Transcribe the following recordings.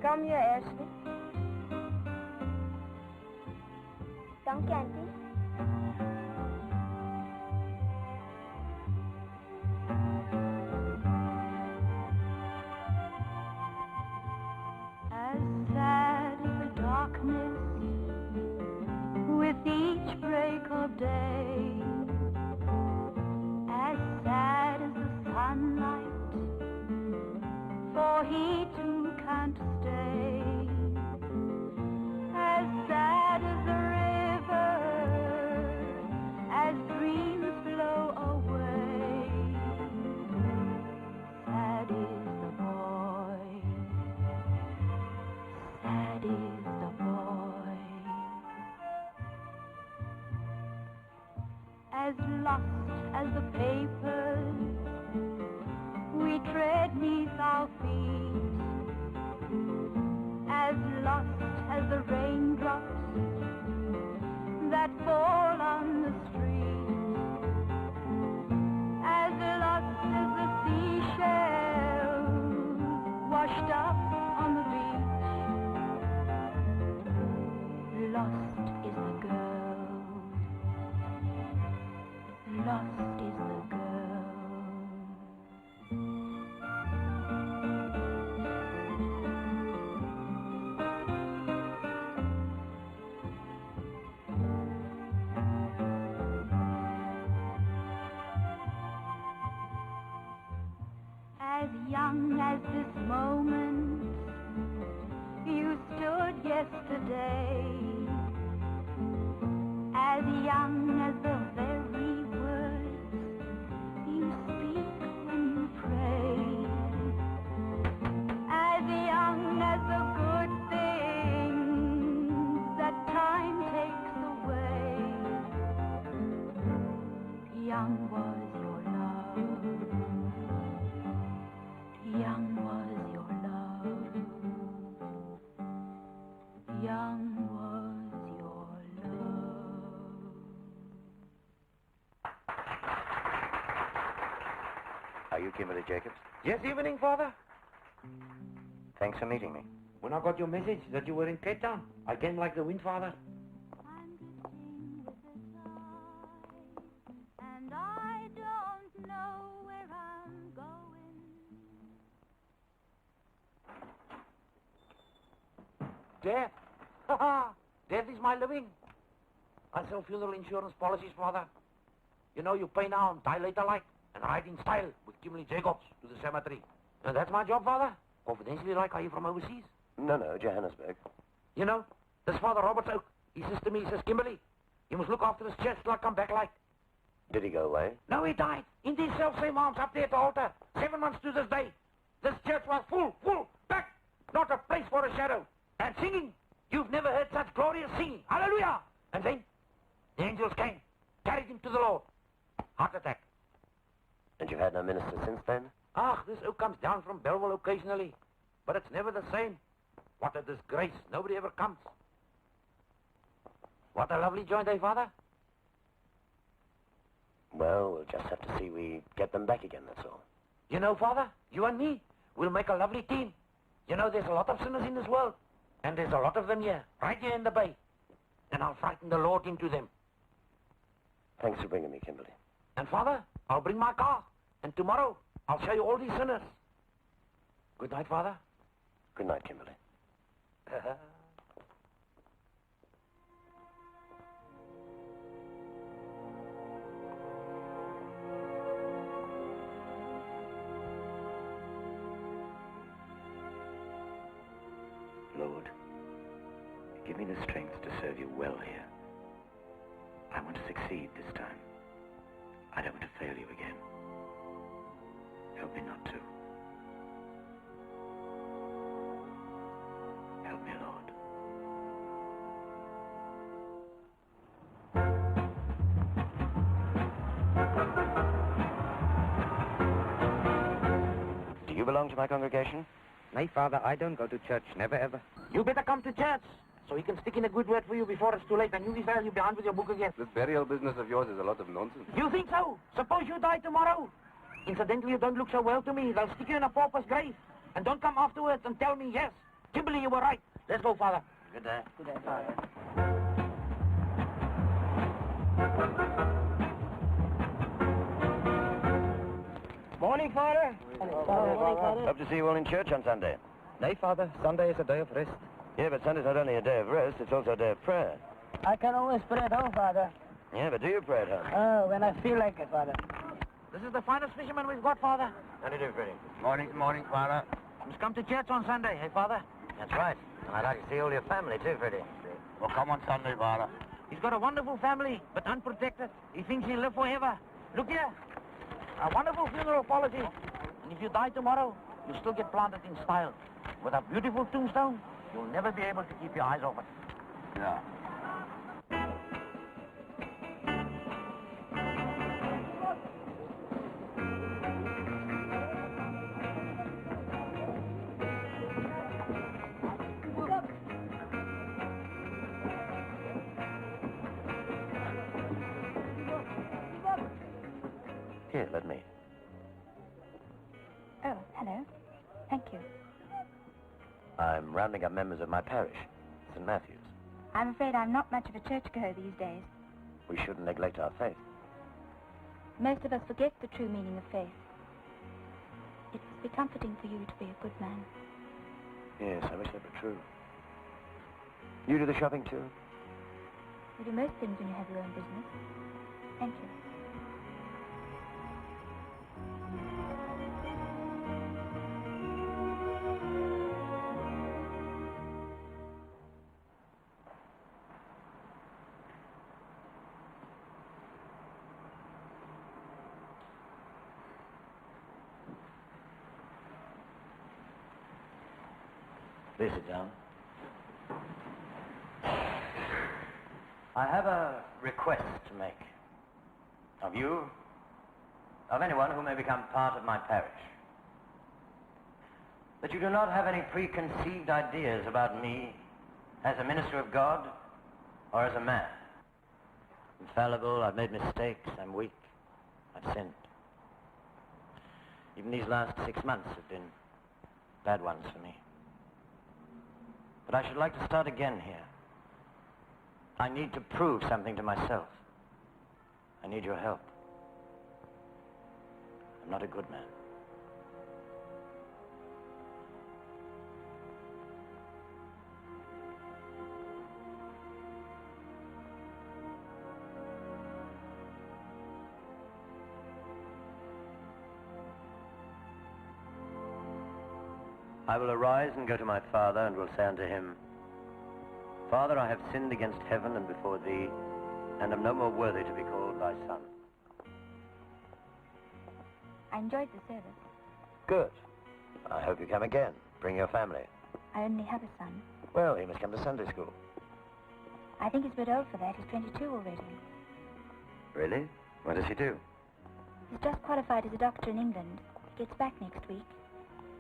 Come here, Ashley. Dankie, Auntie. As sad as the darkness with each break of day, as sad as the sunlight, for he too can't stay, as sad as the river, as dreams flow away, sad is the boy, sad is the boy, as lost as the papers we tread 'neath our feet, as lost as the raindrops that fall on the street, as lost as the seashells washed up on the beach. Lost is the girl, lost is the girl. As young as this moment you stood yesterday, as young as the very words you speak when you pray, as young as the good things that time takes away. Young was your love, young was your love, young was your love. Are you Kimberly Jacobs? Yes, evening, Father. Thanks for meeting me. When I got your message that you were in Cape Town, I came like the wind, Father. I'm drifting with the tide, and I don't know where I'm going. Death. Ha ha! Death is my living. I sell funeral insurance policies, Father. You know, you pay now and die later like, and ride in style with Kimberly Jacobs to the cemetery. And that's my job, Father. Confidentially, like, are you from overseas? No, Johannesburg. You know, this Father Roberts Oak, he says to me, he says, Kimberly, you must look after this church till I come back like. Did he go away? No, he died. In these self-same arms up there at the altar. 7 months to this day. This church was full, packed. Not a place for a shadow. And singing. You've never heard such glorious singing. Hallelujah! And then, the angels came, carried him to the Lord. Heart attack. And you've had no minister since then? Ah, this oak comes down from Belleville occasionally. But it's never the same. What a disgrace. Nobody ever comes. What a lovely joint, eh, Father? Well, we'll just have to see we get them back again, that's all. You know, Father, you and me, we'll make a lovely team. You know, there's a lot of sinners in this world. And there's a lot of them here, right here in the bay. And I'll frighten the Lord into them. Thanks for bringing me, Kimberly. And, Father, I'll bring my car. And tomorrow, I'll show you all these sinners. Good night, Father. Good night, Kimberly. Lord, give me the strength to serve you well here. I want to succeed this time. I don't want to fail you again. Help me not to. Help me, Lord. Do you belong to my congregation? No, Father, I don't go to church, never ever. You better come to church, so he can stick in a good word for you before it's too late, and you Israel, you behind with your book again. This burial business of yours is a lot of nonsense. You think so? Suppose you die tomorrow. Incidentally, you don't look so well to me. They'll stick you in a pauper's grave. And don't come afterwards and tell me, yes, Kimberly, you were right. Let's go, Father. Good day. Good day, Father. Morning, Father. Morning, Father. Hope to see you all in church on Sunday. Nay, Father. Sunday is a day of rest. Yeah, but Sunday's not only a day of rest, it's also a day of prayer. I can always pray at home, Father. Yeah, but do you pray at home? Oh, when I feel like it, Father. This is the finest fisherman we've got, Father. How do you do, Freddie? Morning, Father. He's come to church on Sunday, hey, Father? That's right. And I'd like to see all your family, too, Freddie. Well, come on Sunday, Father. He's got a wonderful family, but unprotected. He thinks he'll live forever. Look here. A wonderful funeral policy. And if you die tomorrow, you'll still get planted in style. With a beautiful tombstone, you'll never be able to keep your eyes open. Yeah. Here, let me. Oh, hello. Thank you. I'm rounding up members of my parish, St. Matthew's. I'm afraid I'm not much of a churchgoer these days. We shouldn't neglect our faith. Most of us forget the true meaning of faith. It would be comforting for you to be a good man. Yes, I wish that were true. You do the shopping, too? You do most things when you have your own business. Thank you. Please sit down. I have a request to make. Of you, of anyone who may become part of my parish. That you do not have any preconceived ideas about me as a minister of God or as a man. I'm fallible, I've made mistakes, I'm weak, I've sinned. Even these last 6 months have been bad ones for me. But I should like to start again here. I need to prove something to myself. I need your help. I'm not a good man. I will arise and go to my father and will say unto him, Father, I have sinned against heaven and before thee, and am no more worthy to be called thy son. I enjoyed the service. Good. I hope you come again. Bring your family. I only have a son. Well, he must come to Sunday school. I think he's a bit old for that. He's 22 already. Really? What does he do? He's just qualified as a doctor in England. He gets back next week.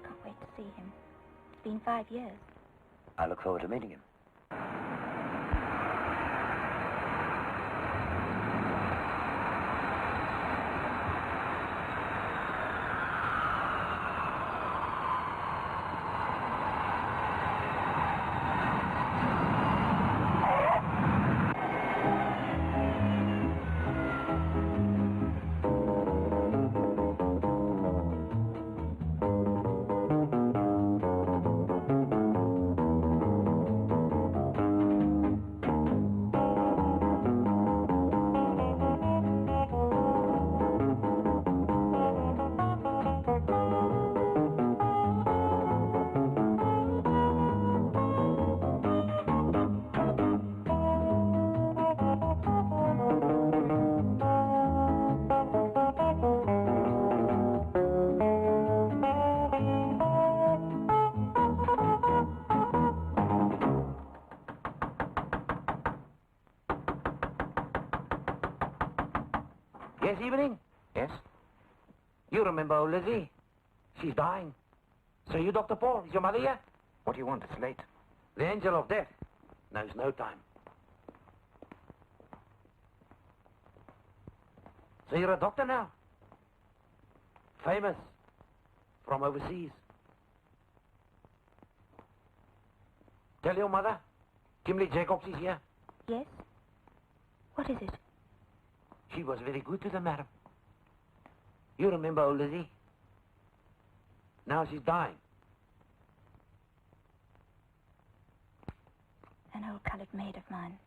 Can't wait to see him. It's been 5 years. I look forward to meeting him. Yes, evening? Yes? You remember old Lizzie? She's dying. So you, Dr. Paul, is your mother here? What do you want? It's late. The angel of death knows no time. So you're a doctor now? Famous. From overseas. Tell your mother, Kimberly Jacobs is here. Yes? What is it? She was very good to them, madam. You remember old Lizzie? Now she's dying. An old coloured maid of mine.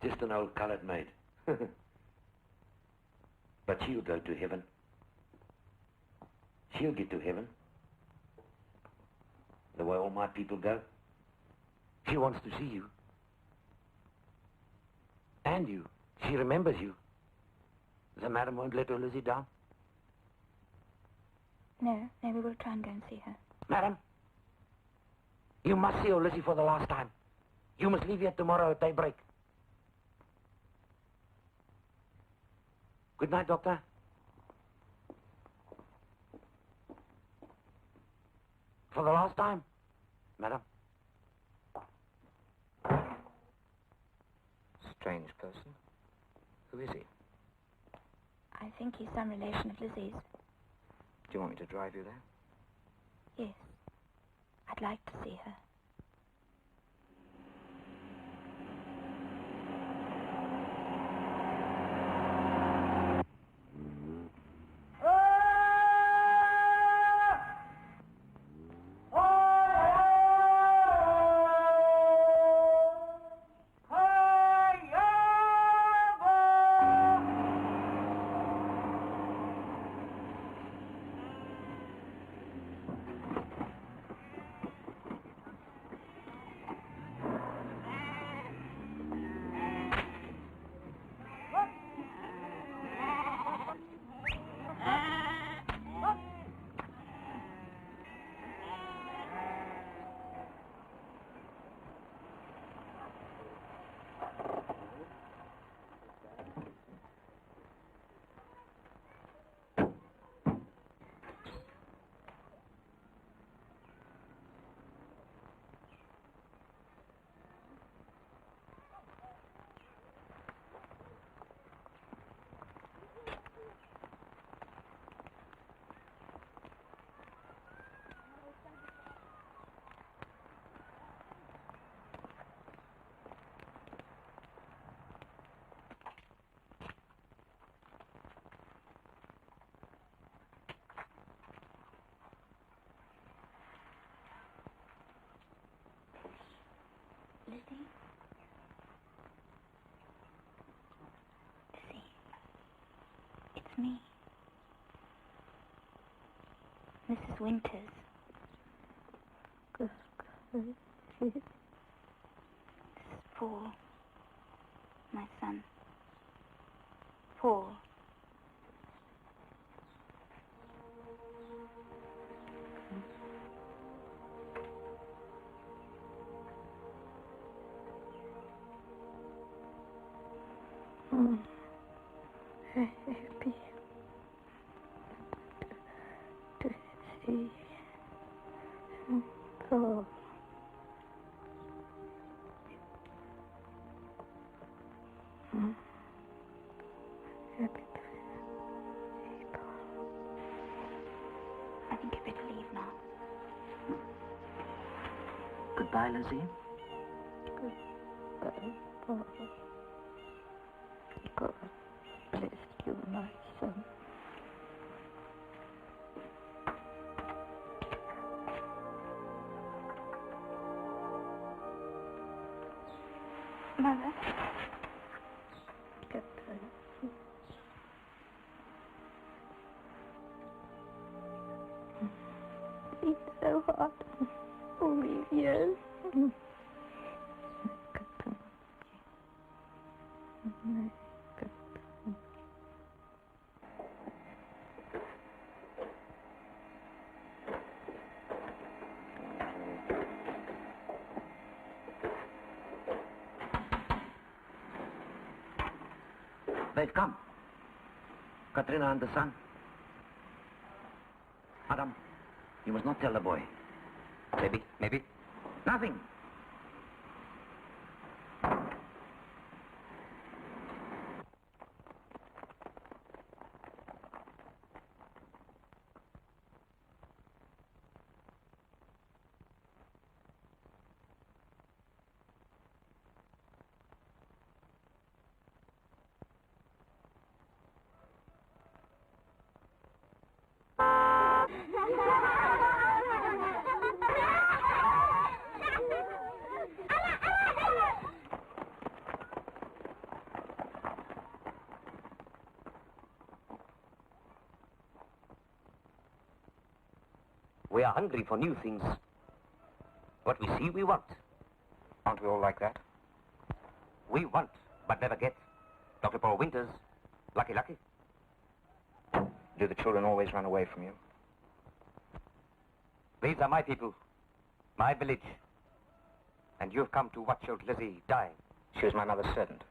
Just an old coloured maid. But she'll go to heaven. She'll get to heaven. The way all my people go. She wants to see you. And you. She remembers you. The madam won't let old Lizzie down. No, we will try and go and see her. Madam, you must see old Lizzie for the last time. You must leave here tomorrow at daybreak. Good night, Doctor. For the last time, madam. Strange person. Who is he? I think he's some relation of Lizzie's. Do you want me to drive you there? Yes. I'd like to see her. Lizzie? Lizzie, it's me. Mrs. Winters. This is Paul, my son. Paul. Happy to see Paul. Happy to see Paul. I think you better leave now. Goodbye, Lizzie. Goodbye, Paul. God bless you, my son. Mother? Goodbye. It's so hard. All these years. They've come. Katrina and the son. Adam, you must not tell the boy. Maybe. Nothing. We are hungry for new things. What we see, we want. Aren't we all like that? We want, but never get. Dr. Paul Winters, lucky. Do the children always run away from you? These are my people, my village. And you've come to watch old Lizzie die. She was my mother's servant.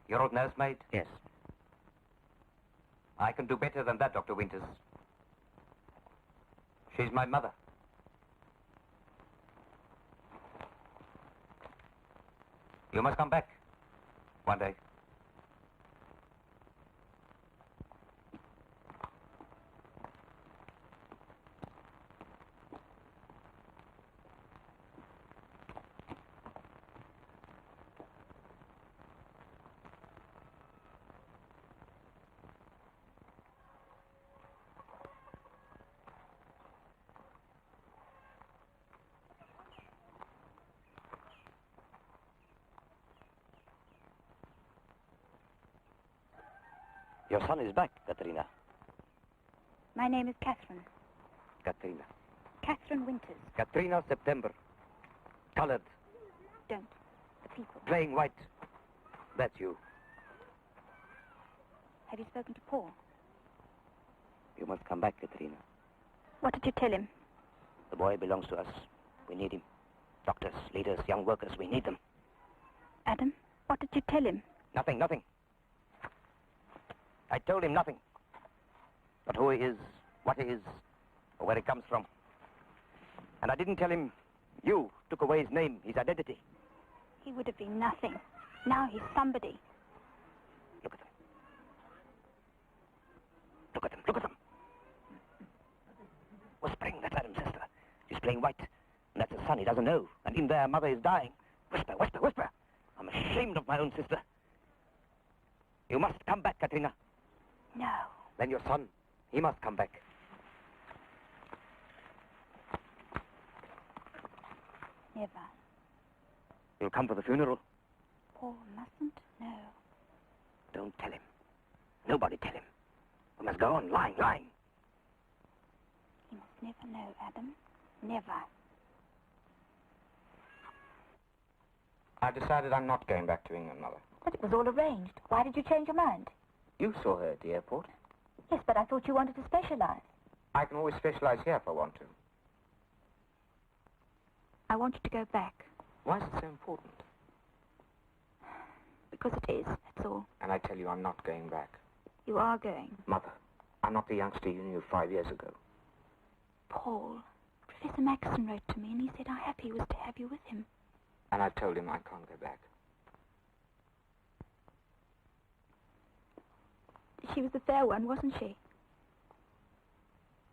Your old nursemaid? Yes. I can do better than that, Dr. Winters. She's my mother. You must come back one day. Your son is back, Katrina. My name is Catherine. Katrina. Catherine Winters. Katrina September. Colored. Don't. The people. Playing white. That's you. Have you spoken to Paul? You must come back, Katrina. What did you tell him? The boy belongs to us. We need him. Doctors, leaders, young workers, we need them. Adam, what did you tell him? Nothing. I told him nothing. But who he is, what he is, or where he comes from. And I didn't tell him you took away his name, his identity. He would have been nothing. Now he's somebody. Look at him. Look at him. Whispering, that's Adam's sister. She's playing white. And that's his son, he doesn't know. And in there, mother is dying. Whisper. I'm ashamed of my own sister. You must come back, Katrina. No. Then your son, he must come back. Never. You'll come for the funeral? Paul mustn't know. Don't tell him. Nobody tell him. We must go on lying. He must never know, Adam. Never. I've decided I'm not going back to England, Mother. But it was all arranged. Why did you change your mind? You saw her at the airport. Yes, but I thought you wanted to specialize. I can always specialize here if I want to. I want you to go back. Why is it so important? Because it is, that's all. And I tell you, I'm not going back. You are going. Mother, I'm not the youngster you knew 5 years ago. Paul, Professor Maxson wrote to me and he said how happy he was to have you with him. And I told him I can't go back. She was the fair one, wasn't she?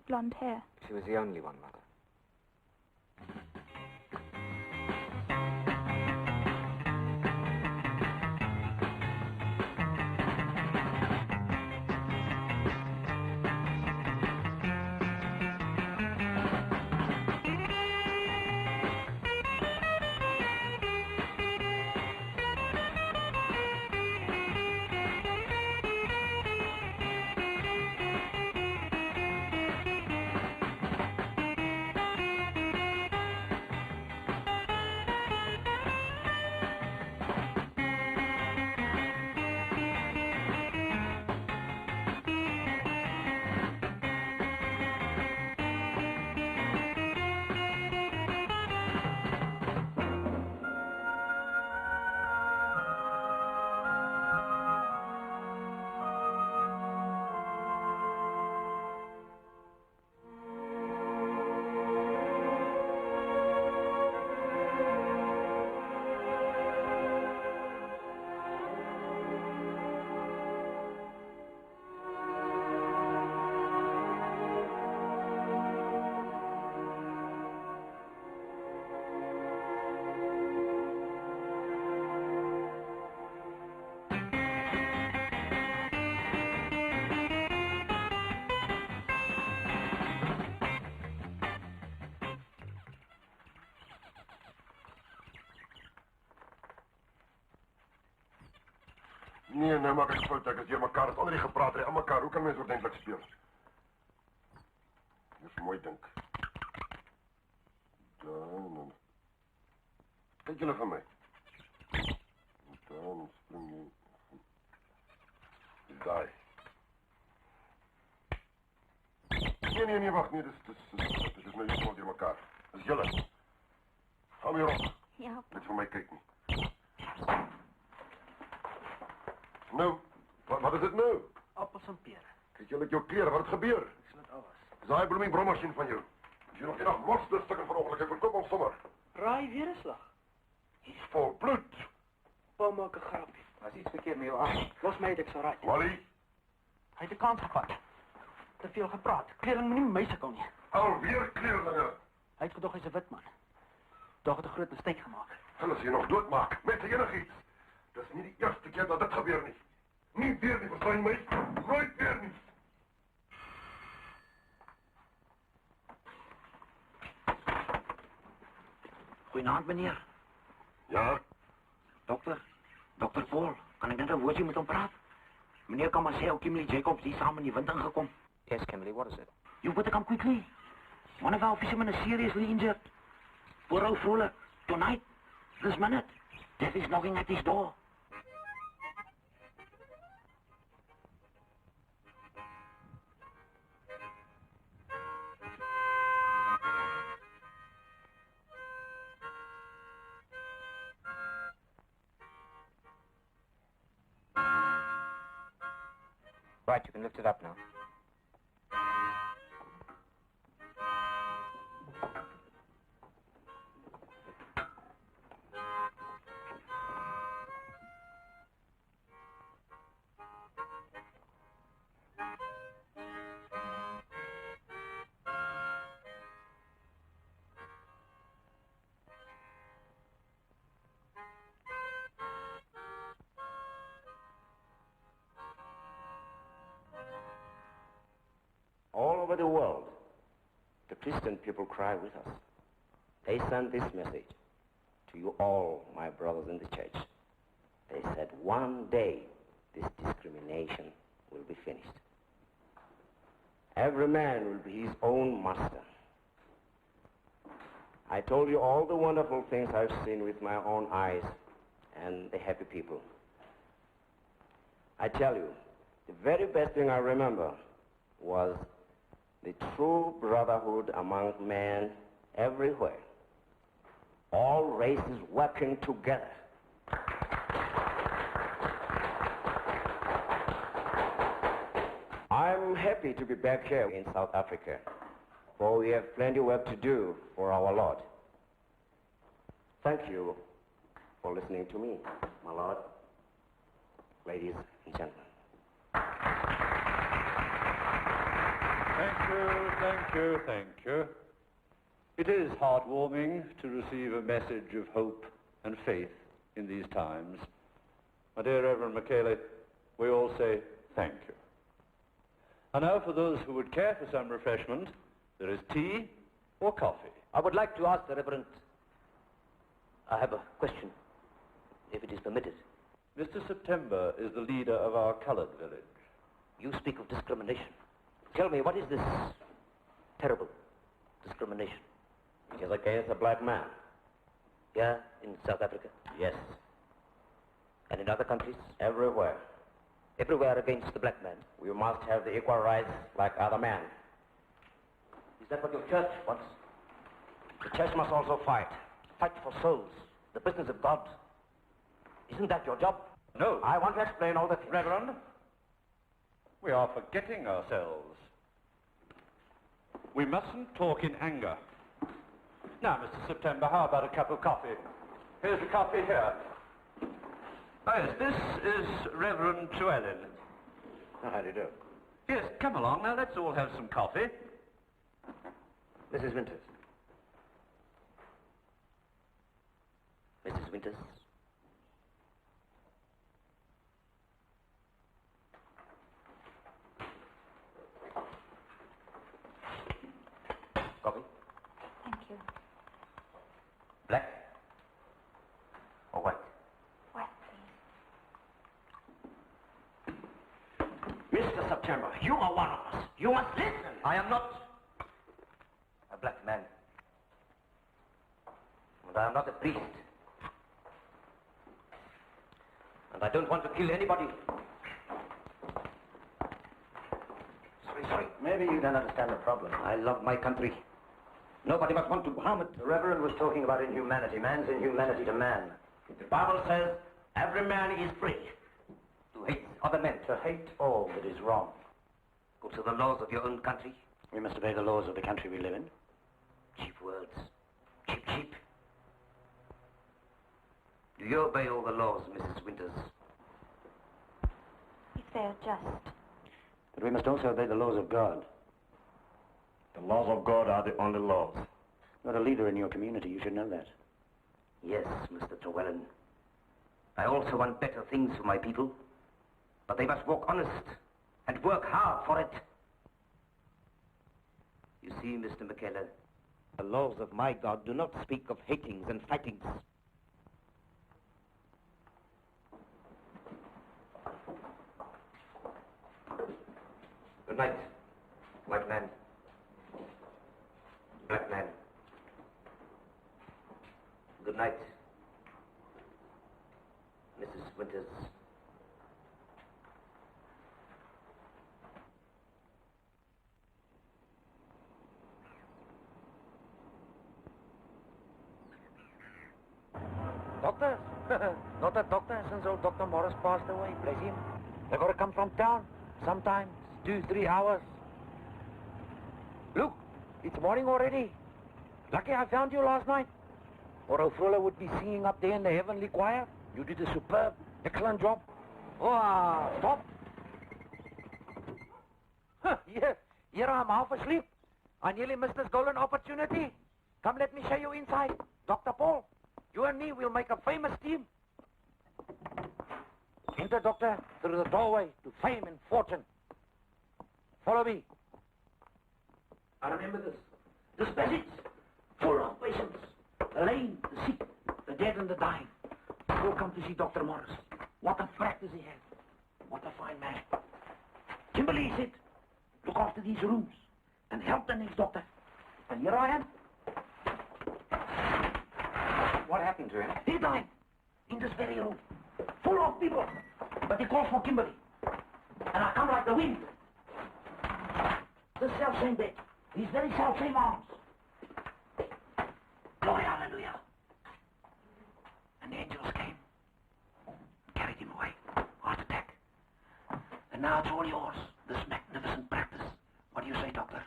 Blonde hair. She was the only one, Mother. Nee, maak ek fout, ek is hier mekaar, is alreeds gepraat, aan mekaar, hoe kan mens ordentlik speel? Dis mooi dink. Kyk julle van my. Dan spring jy. Daai. Nee, wag, nee, dit is nou iets wat jy mekaar. Dis julle. Hou my rond. Ja, Net vir my kyk nie. Nou, wat is dit nou? Appels en pere. Kyk julle jou klere, wat het gebeur? Ek sal dit alles. Dis daai bloeming brommasjien van jou. As jy nog eendag monster stukken vanoggend, ek verkoop ons sommer. Raai weer 'n slag. Dis vol bloed. Pa maak 'n grapie. Was iets verkeerd met jou arm? Los my uit, ek sal raai. Wally, Hy het 'n kans gevat. Te veel gepraat. Klering moet nie meise kon nie. alweer kleerlinge. Hy het gedog hy's 'n wit man. Dog het 'n groot mistake gemaak. Hulle sê nog doodmaak met enigiets. Dis nie die eerste keer dat dit gebeur nie. Nie weer nie, verstaan jy my? Nooit weer nie. Goeienaand, meneer. Ja, Dokter Paul, kan ek net 'n woordjie met hom praat? Meneer kan maar sê, ou Kimberly Jacobs, die saam in die wind ingekom. Yes, Kimberly, what is it? You better come quickly. One of our fishermen is seriously injured. Poor old Fuller. Tonight, this minute, death is knocking at his door. Right, you can lift it up now. All over the world, the Christian people cry with us. They send this message to you all, my brothers in the church. They said one day this discrimination will be finished. Every man will be his own master. I told you all the wonderful things I've seen with my own eyes and the happy people. I tell you, the very best thing I remember was the true brotherhood among men everywhere. All races working together. I'm happy to be back here in South Africa, for we have plenty of work to do for our Lord. Thank you for listening to me, my Lord, ladies and gentlemen. Thank you. It is heartwarming to receive a message of hope and faith in these times. My dear Reverend Michele, we all say thank you. And now for those who would care for some refreshment, there is tea or coffee. I would like to ask the Reverend, I have a question, if it is permitted. Mr. September is the leader of our colored village. You speak of discrimination. Tell me, what is this terrible discrimination? It is against a black man. Here in South Africa? Yes, And in other countries? everywhere. Everywhere against the black man. We must have the equal rights like other men. Is that what your church wants? The church must also fight. Fight for souls, the business of God. Isn't that your job? No, I want to explain all the things. Reverend, we are forgetting ourselves. We mustn't talk in anger. Now, Mr. September, how about a cup of coffee? Here's a coffee here. Oh, yes, this is Reverend Llewellyn. How do you do? Yes, come along now, let's all have some coffee. Mrs. Winters. Mrs. Winters. Coffee? Thank you. Black? Or white? White, please. Mr. September, you are one of us. You must listen. I am not a black man. And I am not a priest. And I don't want to kill anybody. Sorry. Maybe you don't understand the problem. I love my country. Nobody must want to harm it. The Reverend was talking about inhumanity, man's inhumanity to man. The Bible says every man is free to hate other men. To hate all that is wrong. Go to the laws of your own country. We must obey the laws of the country we live in. Cheap words. Cheap. Do you obey all the laws, Mrs. Winters? If they are just. But we must also obey the laws of God. The laws of God are the only laws. You're a leader in your community, you should know that. Yes, Mr. Trewellen. I also want better things for my people. But they must walk honest and work hard for it. You see, Mr. McKellar, the laws of my God do not speak of hatings and fightings. Good night, white man, black man. Good night, Mrs. Winters. Doctor? Not a doctor since old Dr. Morris passed away, bless him. They gotta come from town, sometimes 2-3 hours. Look, it's morning already. Lucky I found you last night. Or O'Frola would be singing up there in the heavenly choir. You did a superb, excellent job. Oh, stop. Here I'm half asleep. I nearly missed this golden opportunity. Come, let me show you inside. Dr. Paul, you and me will make a famous team. Enter, Doctor, through the doorway to fame and fortune. Follow me. I remember this. This passage, full of patients. The lame, the sick, the dead and the dying. All come to see Dr. Morris. What a practice he has. What a fine man. Kimberly said, look after these rooms and help the next doctor. And here I am. What happened to him? He died in this very room. Full of people. But he calls for Kimberly. And I come like the wind. The self-same bed. These very self-same arms. Glory, hallelujah. And the angels came. Carried him away. Heart attack. And now it's all yours. This magnificent practice. What do you say, doctor?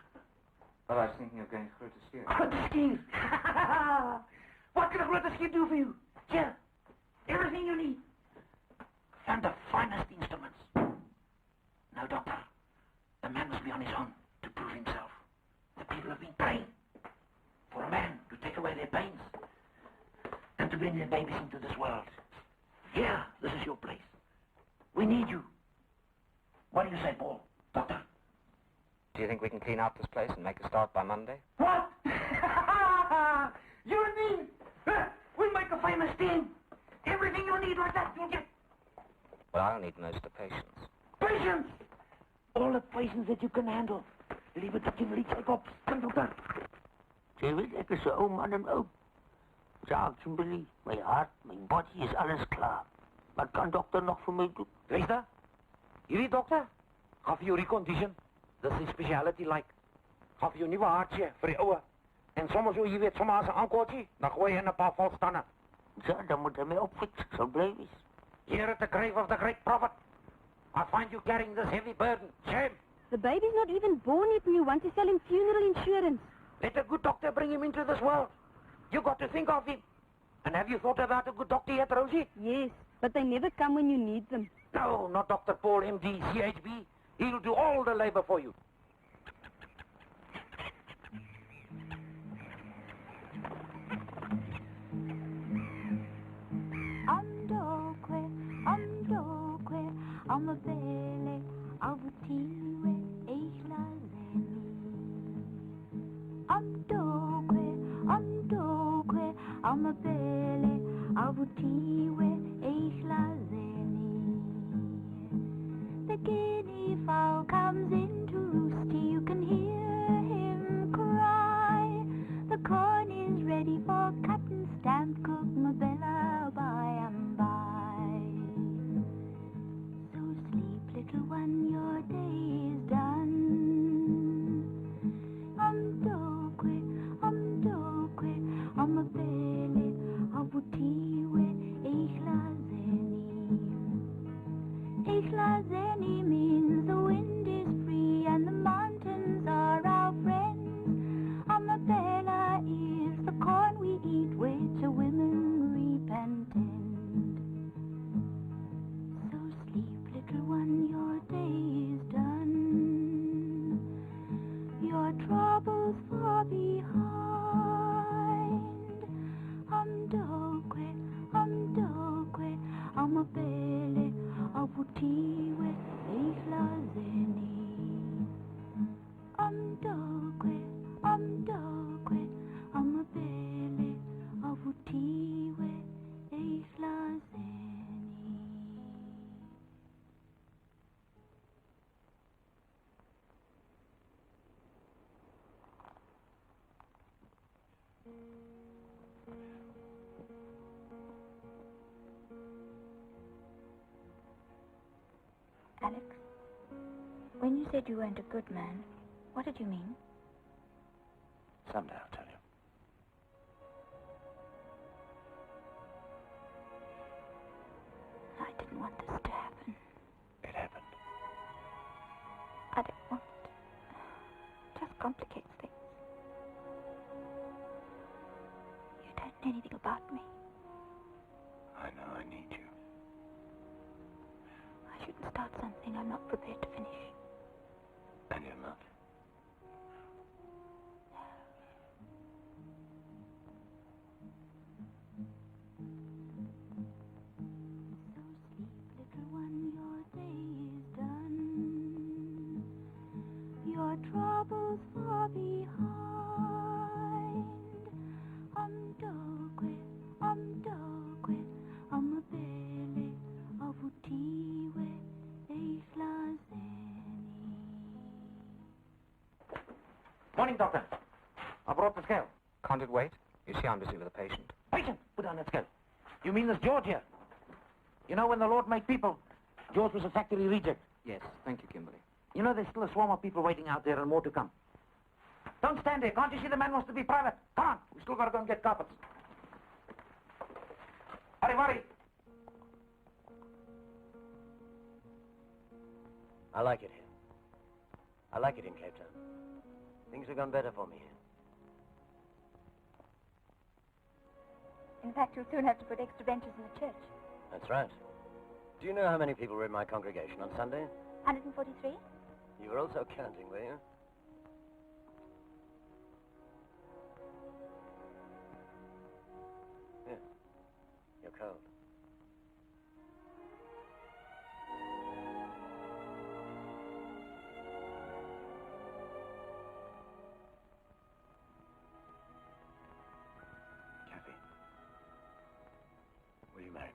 Well, I was thinking of going through to steer. Grotesque. What can a grotesque do for you? Here. Everything you need. And the finest instruments. Now, doctor, the man must be on his own to prove himself. The people have been praying for a man to take away their pains and to bring their babies into this world. Here, this is your place. We need you. What do you say, Paul? Doctor? Do you think we can clean out this place and make a start by Monday? What? You and me? We'll make a famous team. Everything you need like that, you'll get. Well, I'll need most of patience. Patience! All the patience that you can handle. Leave it to Kimberly Jacobs. Come, dokter. Jy weet, ek is 'n ou man en oud. Ja, Kimberly, my hart, my body is alles klaar. Wat kan dokter nog vir my doen? Luister. Hierdie dokter gaan vir jou recondition. Dis 'n speciality like. Gaan vir jou nuwe hartjie vir die oue. En soms jy weet, soms as 'n aankortjie, dan gooi jy in 'n paar volstanne. Ja, dan moet hy my opfix, sal bly wees. Here at the grave of the great prophet, I find you carrying this heavy burden. Shame. The baby's not even born yet and you want to sell him funeral insurance. Let a good doctor bring him into this world. You got to think of him. And have you thought about a good doctor yet, Rosie? Yes, but they never come when you need them. No, not Dr. Paul, MD, CHB. He'll do all the labor for you. Amabele avutiwe ehlazeni Amdokwe amabele avutiwe ehlazeni The guinea fowl comes in to roost You can hear him cry The corn is ready for cut and stamped Cook Mabella by and by little one, your day is done. Amdokwe, amabele, abutiwe, Ichlazeni means the wind is free and the mountains are our friends. Amabela is the corn we eat, which the women reap and tend. So sleep, little one, your day is done. Your troubles far behind. Amdokwe, amabele, abutiwe, Ichlazeni. Amdokwe, amabele, abutiwe, Ichlazeni. Alex, when you said you weren't a good man, what did you mean? Someday I'll tell you. I didn't want this to happen. It happened. I don't want it. It just complicates things. You don't know anything about me. I know I need you. I shouldn't start something I'm not prepared to finish. And you're not. Little one, your day is done. Your troubles far behind. Amdokwe, amabele, abutiwe, Ichlazeni. Morning, doctor. I brought the scale. Can't it wait? You see, I'm busy with a patient. Patient, put down that scale. You mean this George here? You know, when the Lord made people, George was a factory reject. Yes, thank you, Kimberly. You know, there's still a swarm of people waiting out there and more to come. Don't stand there. Can't you see the man wants to be private? Come on. We still got to go and get carpets. Hurry. I like it here. I like it in Cape Town. Things have gone better for me here. In fact, you'll soon have to put extra benches in the church. That's right. Do you know how many people were in my congregation on Sunday? 143? You were also counting, were you? Here. You're cold. Kathy, will you marry me?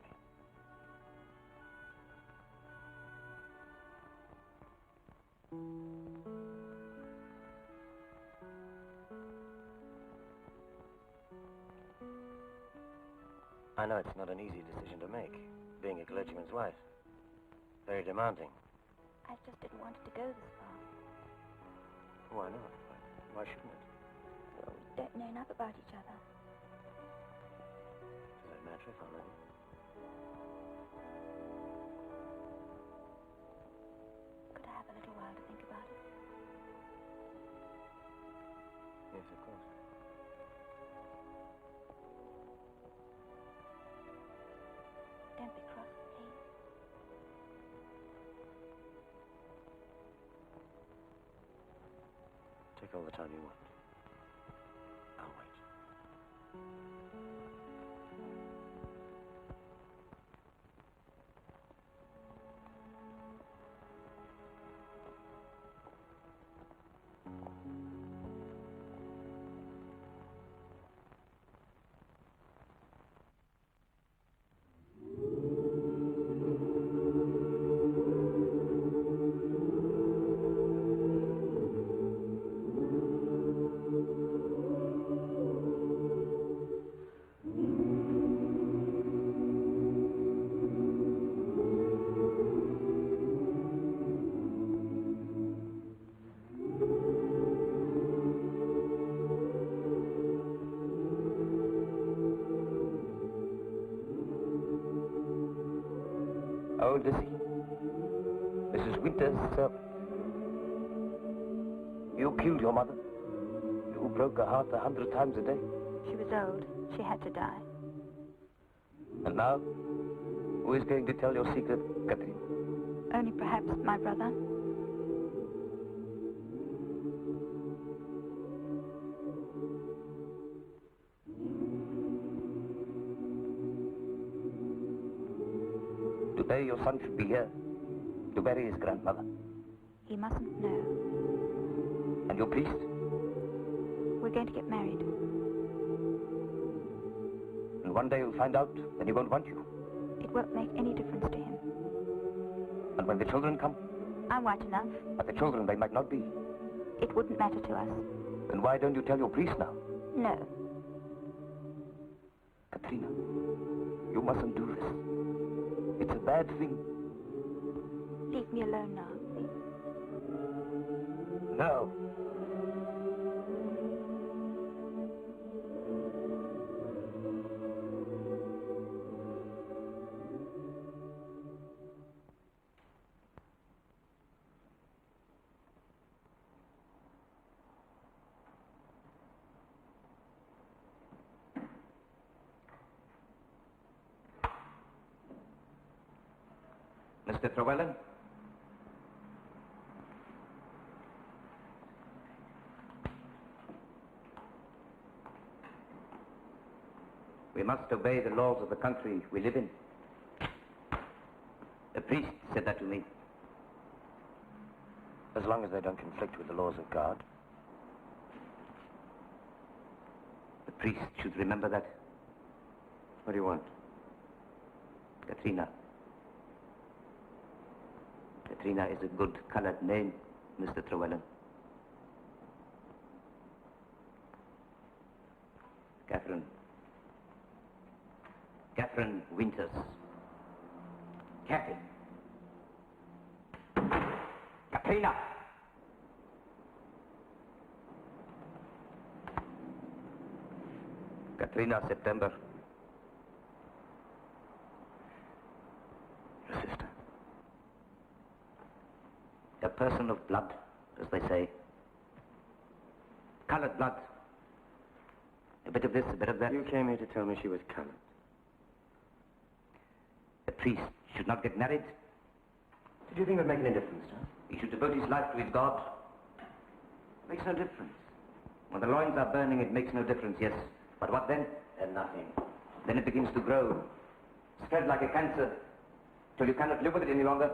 I know it's not an easy decision to make, being a clergyman's wife. Very demanding. I just didn't want it to go this far. Why not? Why shouldn't it? Well, we don't know enough about each other. Does that matter if I love you? Could I have a little while to think about it? Yes, of course. Don't be cross, please. Take all the time you want. I'll wait. know Lizzie? Mrs. Winter's servant. You killed your mother. You broke her heart 100 times a day. She was old. She had to die. And now, who is going to tell your secret, Katrina? Only perhaps my brother. Today your son should be here to bury his grandmother. He mustn't know. And your priest? We're going to get married. And one day you'll find out, and he won't want you. It won't make any difference to him. And when the children come? I'm white enough. But the children, they might not be. It wouldn't matter to us. Then why don't you tell your priest now? No. Katrina, you mustn't do this. It's a bad thing. Leave me alone now, please. No. Mr. Trewellen? We must obey the laws of the country we live in. The priest said that to me. As long as they don't conflict with the laws of God. The priest should remember that. What do you want? Katrina. Katrina is a good colored name, Mr. Trewellen. Catherine. Catherine Winters. Kathy. Katrina! Katrina September. Your sister. A person of blood, as they say. Colored blood. A bit of this, a bit of that. You came here to tell me she was colored. A priest should not get married. Did you think it would make any difference, huh? He should devote his life to his God. Makes no difference. When the loins are burning, it makes no difference, yes. But what then? Then nothing. Then it begins to grow. Spread like a cancer. Till you cannot live with it any longer.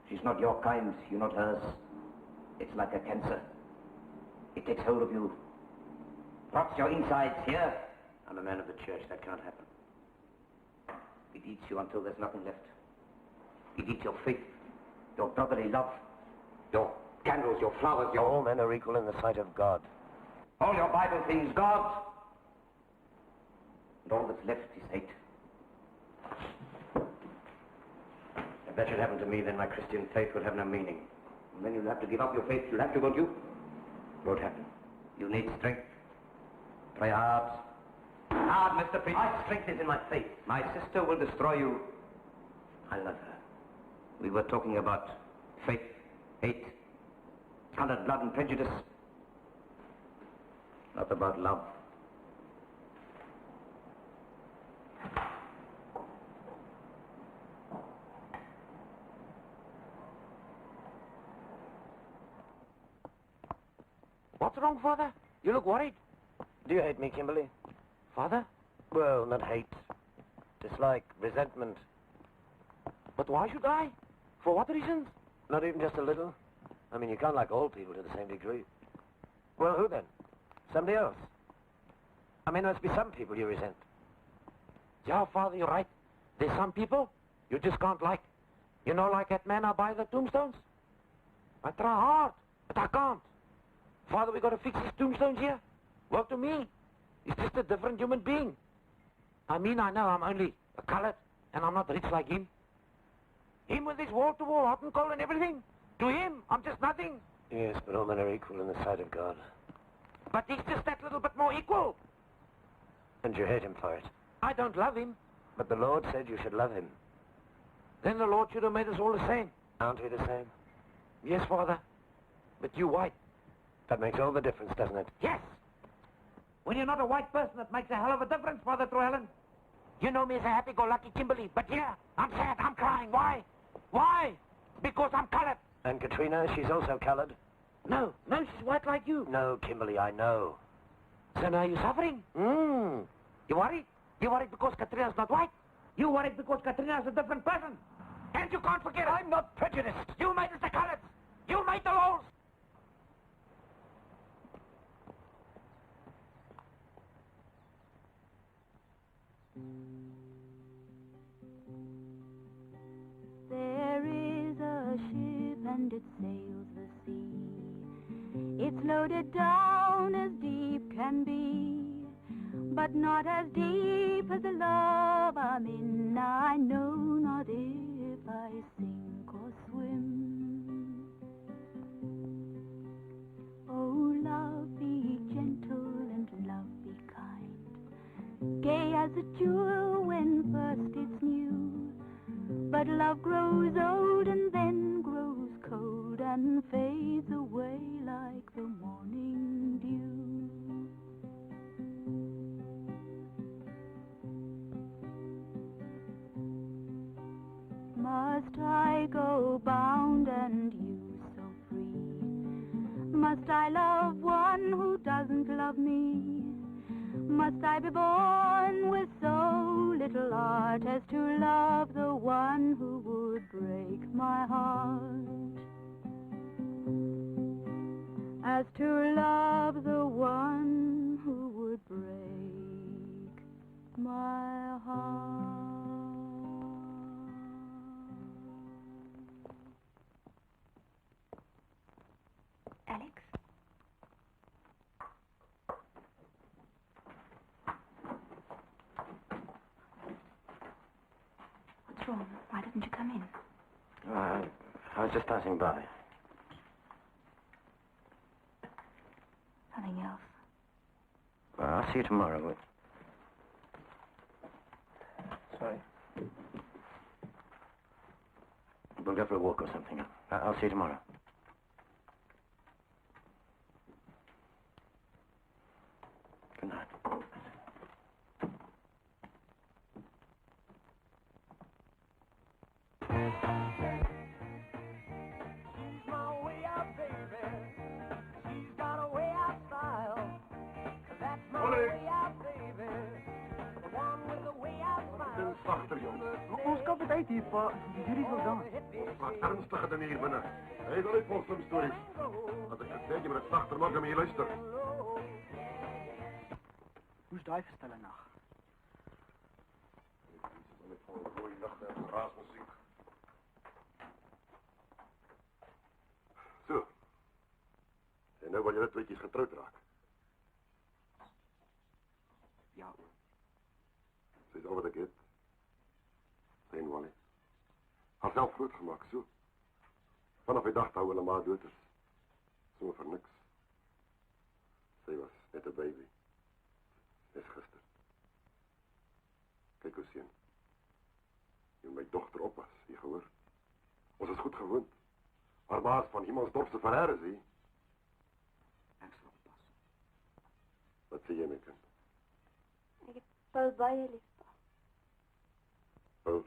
She's not your kind, you're not hers. It's like a cancer. It takes hold of you. Rots your insides here. I'm a man of the church. That can't happen. It eats you until there's nothing left. It eats your faith, your brotherly love, your candles, your flowers, your... All men are equal in the sight of God. All your Bible things, God. And all that's left is hate. If that should happen to me, then my Christian faith would have no meaning. And then you'll have to give up your faith. You'll have to, won't you? Won't happen. You need strength. Try hard. Hard, Mr. Priest. My strength is in my faith. My sister will destroy you. I love her. We were talking about faith, hate, colored blood and prejudice. Not about love. What's wrong, Father? You look worried. Do you hate me, Kimberly? Father? Well, not hate. Dislike, resentment. But why should I? For what reasons? Not even just a little. I mean, you can't like all people to the same degree. Well, who then? Somebody else? I mean, there must be some people you resent. Yeah, Father, you're right. There's some people you just can't like. You know, like that man out by the tombstones? I try hard, but I can't. Father, we got to fix his tombstones here. Well, to me, he's just a different human being. I mean, I know I'm only a colored, and I'm not rich like him. Him with his wall-to-wall hot and cold and everything. To him, I'm just nothing. Yes, but all men are equal in the sight of God. But he's just that little bit more equal. And you hate him for it. I don't love him. But the Lord said you should love him. Then the Lord should have made us all the same. Aren't we the same? Yes, Father. But you white. That makes all the difference, doesn't it? Yes. When you're not a white person, it makes a hell of a difference, Father Truellen. You know me as a happy-go-lucky Kimberly, but here, I'm sad, I'm crying. Why? Why? Because I'm colored. And Katrina, she's also colored? No, she's white like you. No, Kimberly, I know. So now you're suffering? You worried? You worried because Katrina's not white? You worried because Katrina's a different person? And you can't forget it. I'm not prejudiced. You made us the colors. You made the laws. There is a ship and it sails the sea. It's loaded down as deep can be, but not as deep as the love I'm in. I know not if I sink or swim. Oh, love, be gentle and love, be kind, gay as a jewel when first it's new. But love grows old and then grows cold and fades away like the morning dew. Must I go bound and you so free? Must I love one who doesn't love me? Must I be born with so little art as to love the one who would break my heart? As to love the one who would break my heart. Alex? What's wrong? Why didn't you come in? I was just passing by. Something else? Well, I'll see you tomorrow. Sorry. We'll go for a walk or something. I'll see you tomorrow. Good night. Zachter, jongen. Ons kap het uit hier, pa. Jullie wil dan. Ons maakt ernstiger dan hier binnen. Hij is al uit volgens stories. Als ik het zeg, je moet het zachter maken met je luister. Hoe is die verstellen nog? Ik van een mooie nacht en raasmuziek. Zo. En nou wil je net tweetjes getrouwd raken. Ja. Ze is al wat ik heb. Zijn Wally. Haar zelf groot gemaakt, zo. Vanaf hij dacht dat we helemaal dood is. Zo voor niks. Zij was net een baby. Net gisteren. Kijk hoe zien. Je mijn dochter oppas, je gehoord. Ons is goed gewoond. Haar baas van iemands dorpse verheren, zie. Ik zal oppassen. Wat zie je, mijn kind? Ik heb Paul baie lief, pa. Paul,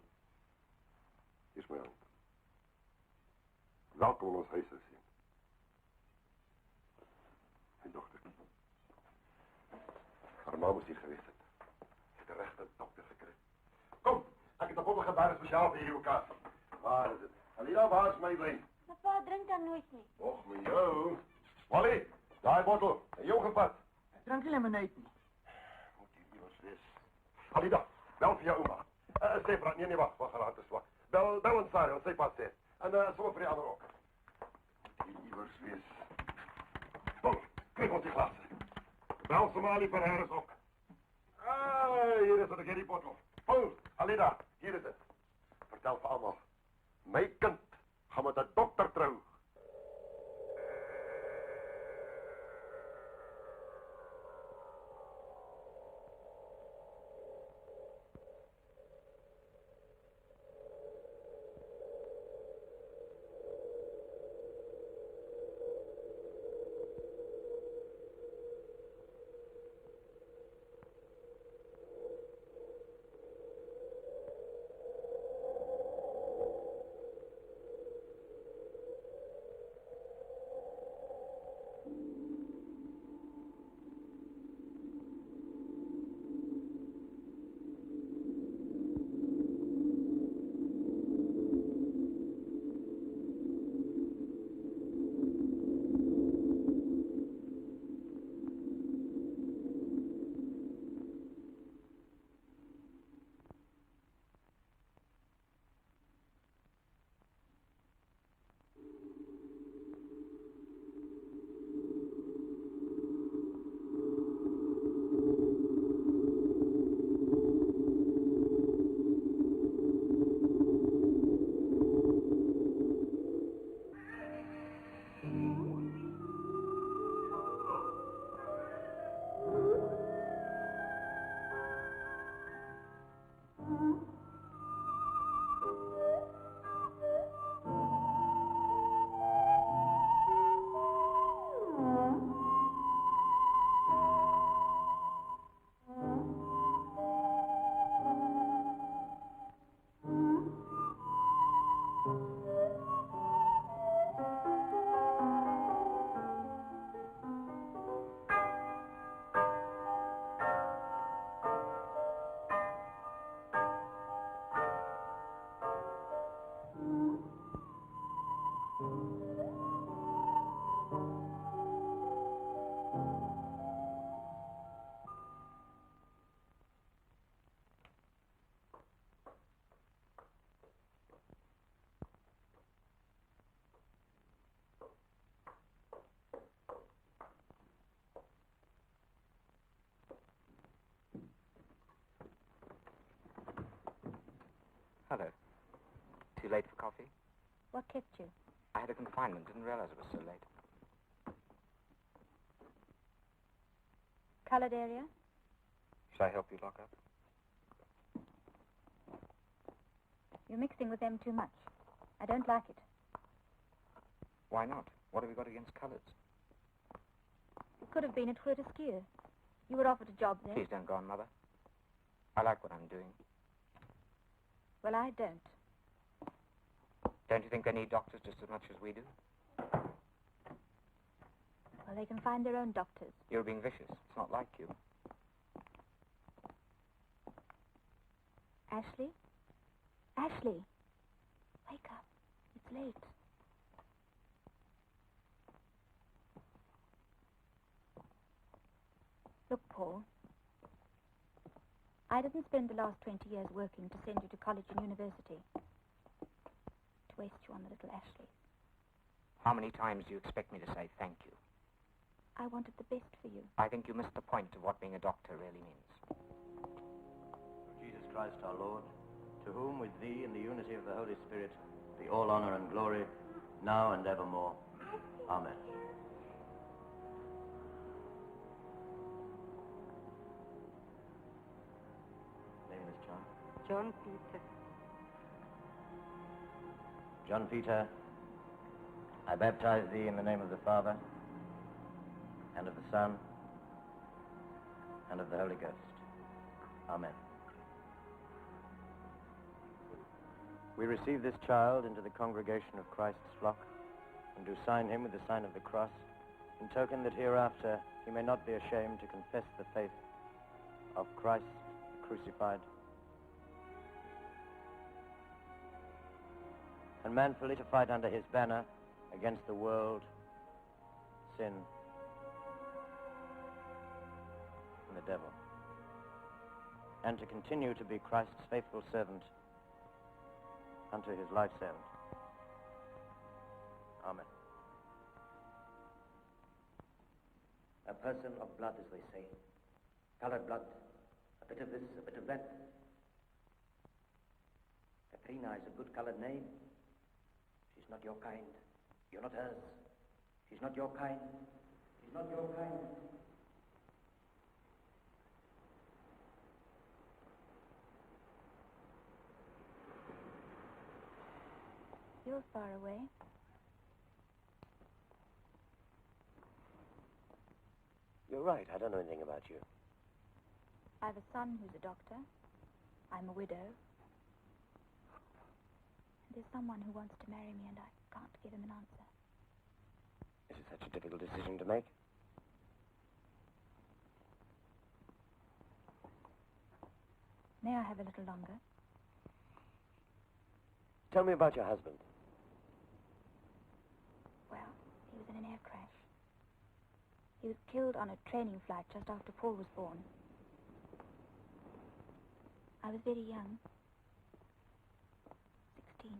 hier is mijn hand. Welkom in ons huis, zien. Mijn dochter. Haar ma moest hier geweest zijn. Ze heeft de rechte dokter gekregen. Kom, ik heb de volgende gebaren speciaal voor jullie kaas. Waar is het? Alida, waar is mijn wijn? Maar pa drinkt dan nooit niet. Och, met jou. Wally, daar bottel. En jou gevat. Ik drink helemaal niet. Moet je immers wees. Alida, bel voor jou oma. Stefan, nee, wacht, haar te zwak. Bel een Sarah, zij past het. En zo voor die anderen ook. Moet je immers wees. Kom, krijg ons die glazen. Bel Somali voor haar ook. Hier is het, die bottel. Paul, Alida, hier is het. Vertel voor allemaal. Mijn kind, gaan met de dokter trouwen. coffee? What kept you? I had a confinement. Didn't realize it was so late. Colored area? Should I help you lock up? You're mixing with them too much. I don't like it. Why not? What have we got against colors? It could have been at Fortescue. You were offered a job there. Please don't go on, Mother. I like what I'm doing. Well, I don't. Don't you think they need doctors just as much as we do? Well, they can find their own doctors. You're being vicious. It's not like you. Ashley? Ashley! Wake up. It's late. Look, Paul. I didn't spend the last 20 years working to send you to college and university. To waste you on the little Ashley. How many times do you expect me to say thank you? I wanted the best for you. I think you missed the point of what being a doctor really means. Through Jesus Christ our Lord, to whom with thee in the unity of the Holy Spirit be all honor and glory, now and evermore. Amen. Name is John? John Peter. John Peter, I baptize thee in the name of the Father, and of the Son, and of the Holy Ghost. Amen. We receive this child into the congregation of Christ's flock, and do sign him with the sign of the cross, in token that hereafter he may not be ashamed to confess the faith of Christ crucified, and manfully to fight under his banner against the world, sin, and the devil, and to continue to be Christ's faithful servant unto his life's end. Amen. A person of blood, as they say. Colored blood. A bit of this, a bit of that. Katrina is a good colored name. She's not your kind. You're not hers. She's not your kind. She's not your kind. You're far away. You're right. I don't know anything about you. I've a son who's a doctor. I'm a widow. There's someone who wants to marry me, and I can't give him an answer. Is it such a difficult decision to make? May I have a little longer? Tell me about your husband. Well, he was in an air crash. He was killed on a training flight just after Paul was born. I was very young. 16.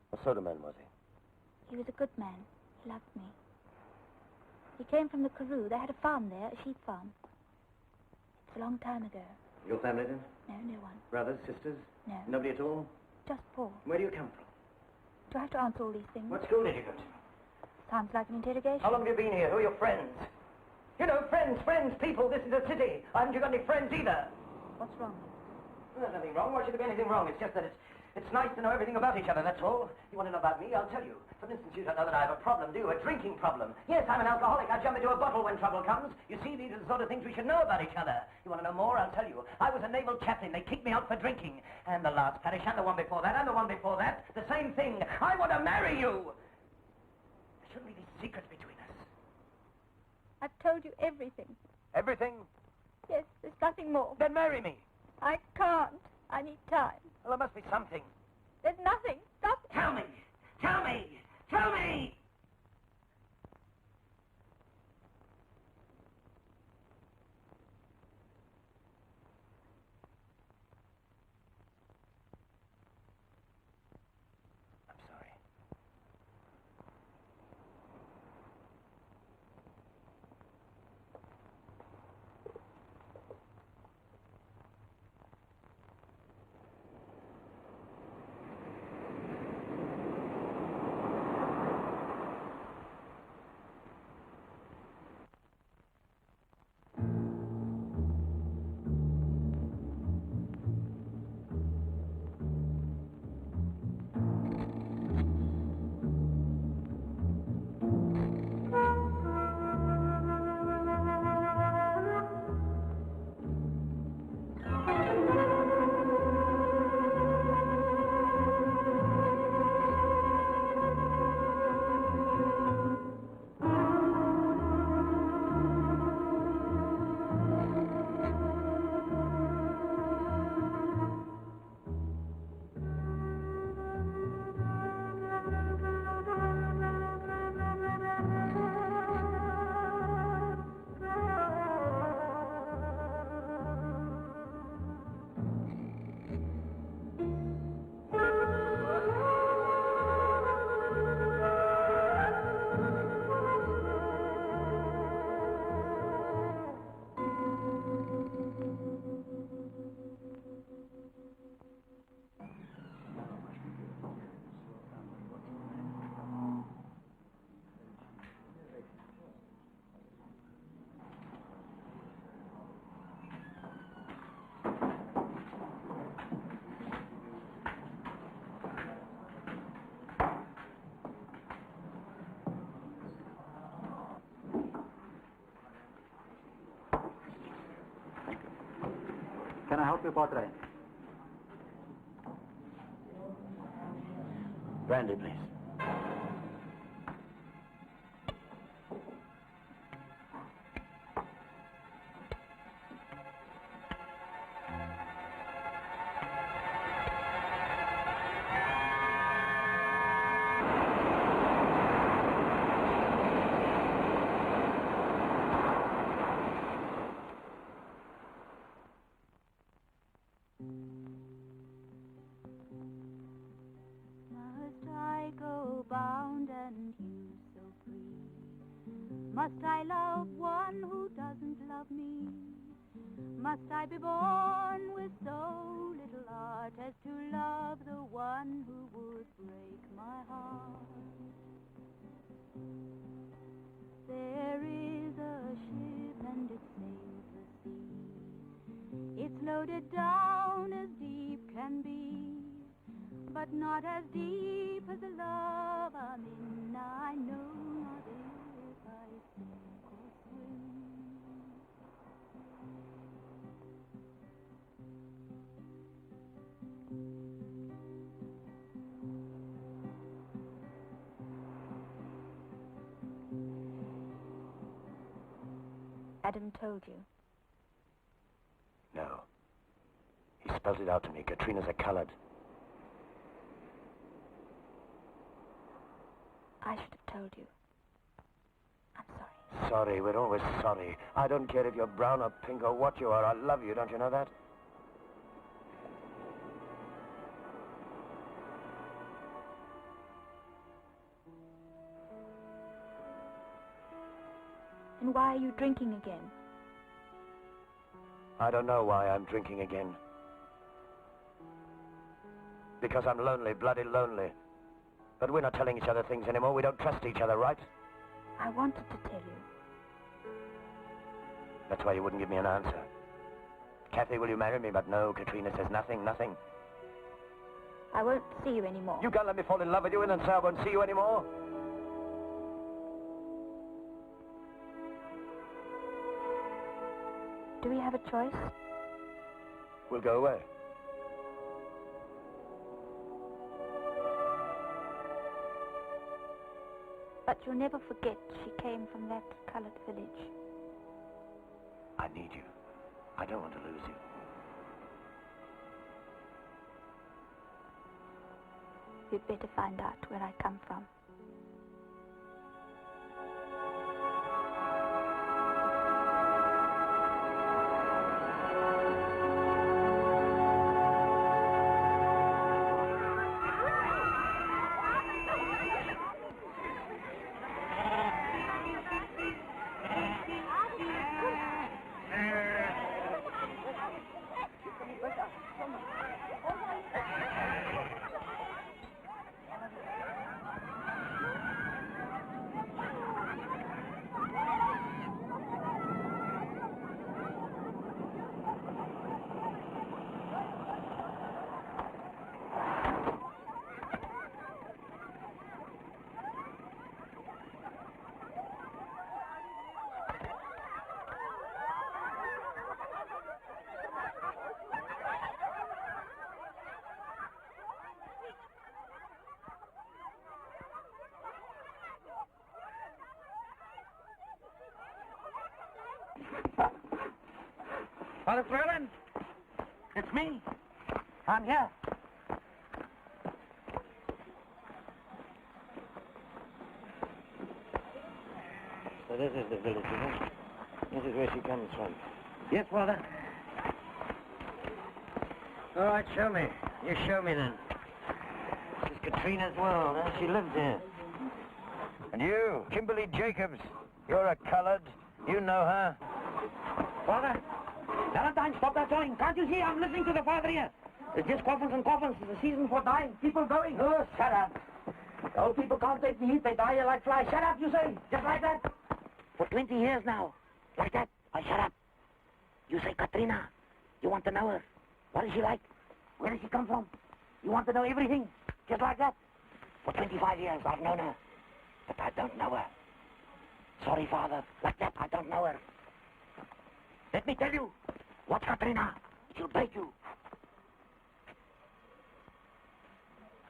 What sort of man was he? He was a good man. He loved me. He came from the Karoo. They had a farm there, a sheep farm. It's a long time ago. Your family then? No, no one. Brothers, sisters? No. Nobody at all? Just Paul. Where do you come from? Do I have to answer all these things? What school did you go to? Sounds like an interrogation. How long have you been here? Who are your friends? You know, friends, people, this is a city. Haven't you got any friends either? What's wrong? Well, there's nothing wrong. Why should there be anything wrong? It's just that it's nice to know everything about each other, that's all. You want to know about me? I'll tell you. For instance, you don't know that I have a problem, do you? A drinking problem. Yes, I'm an alcoholic. I jump into a bottle when trouble comes. You see, these are the sort of things we should know about each other. You want to know more? I'll tell you. I was a naval captain. They kicked me out for drinking. And the last parish, and the one before that, and the one before that. The same thing. I want to marry you. There shouldn't be these secrets between us. I've told you everything. Everything? Yes, there's nothing more. Then marry me. I can't. I need time. Well, there must be something. There's nothing. Stop it. Tell me. Tell me. Tell me. I'm sorry. coffee pot रहे. Brandy, please. Must I go bound and you so free? Must I love one who doesn't love me? Must I be born with so little heart as to love the one who would break my heart? There is a ship and it sails the sea. It's loaded down as deep can be, but not as deep as the love I'm in. I know not if I sink or swim. Adam told you. No. He spelled it out to me. Katrina's a colored. I should have told you. I'm sorry. Sorry, we're always sorry. I don't care if you're brown or pink or what you are. I love you, don't you know that? And why are you drinking again? I don't know why I'm drinking again. Because I'm lonely, bloody lonely. But we're not telling each other things anymore. We don't trust each other, right? I wanted to tell you. That's why you wouldn't give me an answer. Kathy, will you marry me? But no, Katrina says nothing, nothing. I won't see you anymore. You can't let me fall in love with you and then say I won't see you anymore. Do we have a choice? We'll go away. But you'll never forget she came from that colored village. I need you. I don't want to lose you. You'd better find out where I come from. Father Florence, it's me. I'm here. So this is the village, is it? This is where she comes from. Yes, Father. All right, show me. You show me then. This is Katrina's world, huh? She lives here. And you, Kimberly Jacobs, you're a colored. You know her. Father, Valentine, stop that sawing. Can't you see I'm listening to the Father here? It's just coffins and coffins. It's a season for dying. People going. Oh, shut up. The old people can't take the heat. They die here like flies. Shut up, you say. Just like that. For 20 years now. Like that. I shut up. You say Katrina. You want to know her. What is she like? Where does she come from? You want to know everything. Just like that. For 25 years I've known her. But I don't know her. Sorry, Father. Like that, I don't know her. Let me tell you. What's Katrina? She'll break you.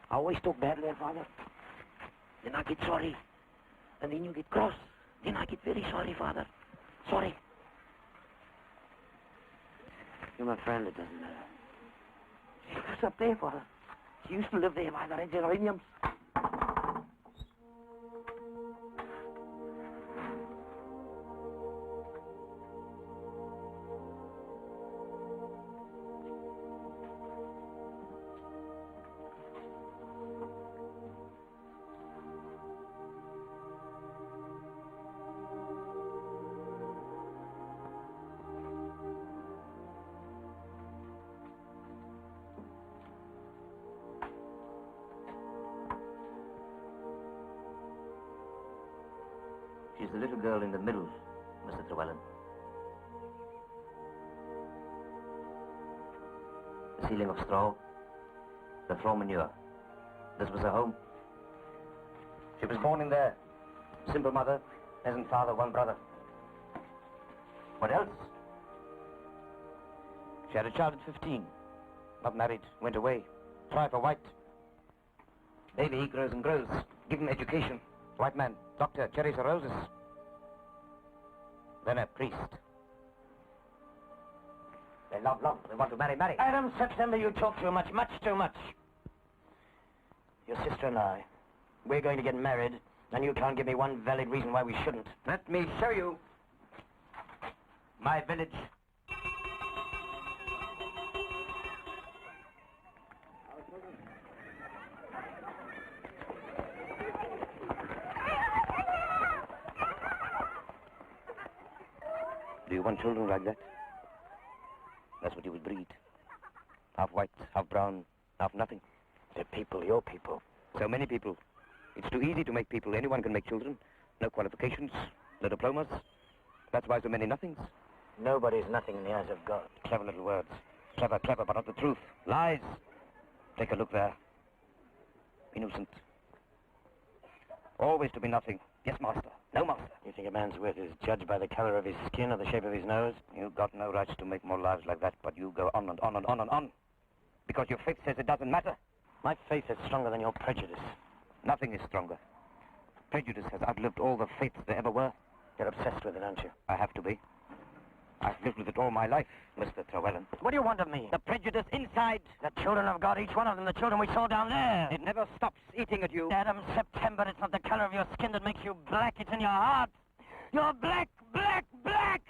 I always talk badly of Father. Then I get sorry. And then you get cross. Then I get very sorry, Father. Sorry. You're my friend, it doesn't matter. She lives up there, Father. She used to live there by the red geraniums. She's the little girl in the middle, Mr. Llewellyn. The ceiling of straw, the floor manure. This was her home. She was born in there. Simple mother, peasant father, one brother. What else? She had a child at 15. Not married, went away. Try for white. Baby, he grows and grows. Give him education. White man, doctor, cherries or roses. Then a priest. They love. They want to marry. Adam September, you talk too much too much. Your sister and I, we're going to get married, and you can't give me one valid reason why we shouldn't. Let me show you my village. Do you want children like that? That's what you will breed. Half white, half brown, half nothing. They're people, your people. So many people. It's too easy to make people. Anyone can make children. No qualifications, no diplomas. That's why so many nothings. Nobody's nothing in the eyes of God. Clever little words. Clever, but not the truth. Lies. Take a look there. Innocent. Always to be nothing. Yes, master. No, master. You think a man's worth is judged by the color of his skin or the shape of his nose? You've got no rights to make more lives like that, but you go on and on and on and on. Because your faith says it doesn't matter. My faith is stronger than your prejudice. Nothing is stronger. Prejudice has outlived all the faiths there ever were. You're obsessed with it, aren't you? I have to be. I've lived with it all my life, Mr. Llewellyn. What do you want of me? The prejudice inside. The children of God, each one of them, the children we saw down there. It never stops eating at you. Adam September, it's not the color of your skin that makes you black, it's in your heart. You're black, black, black!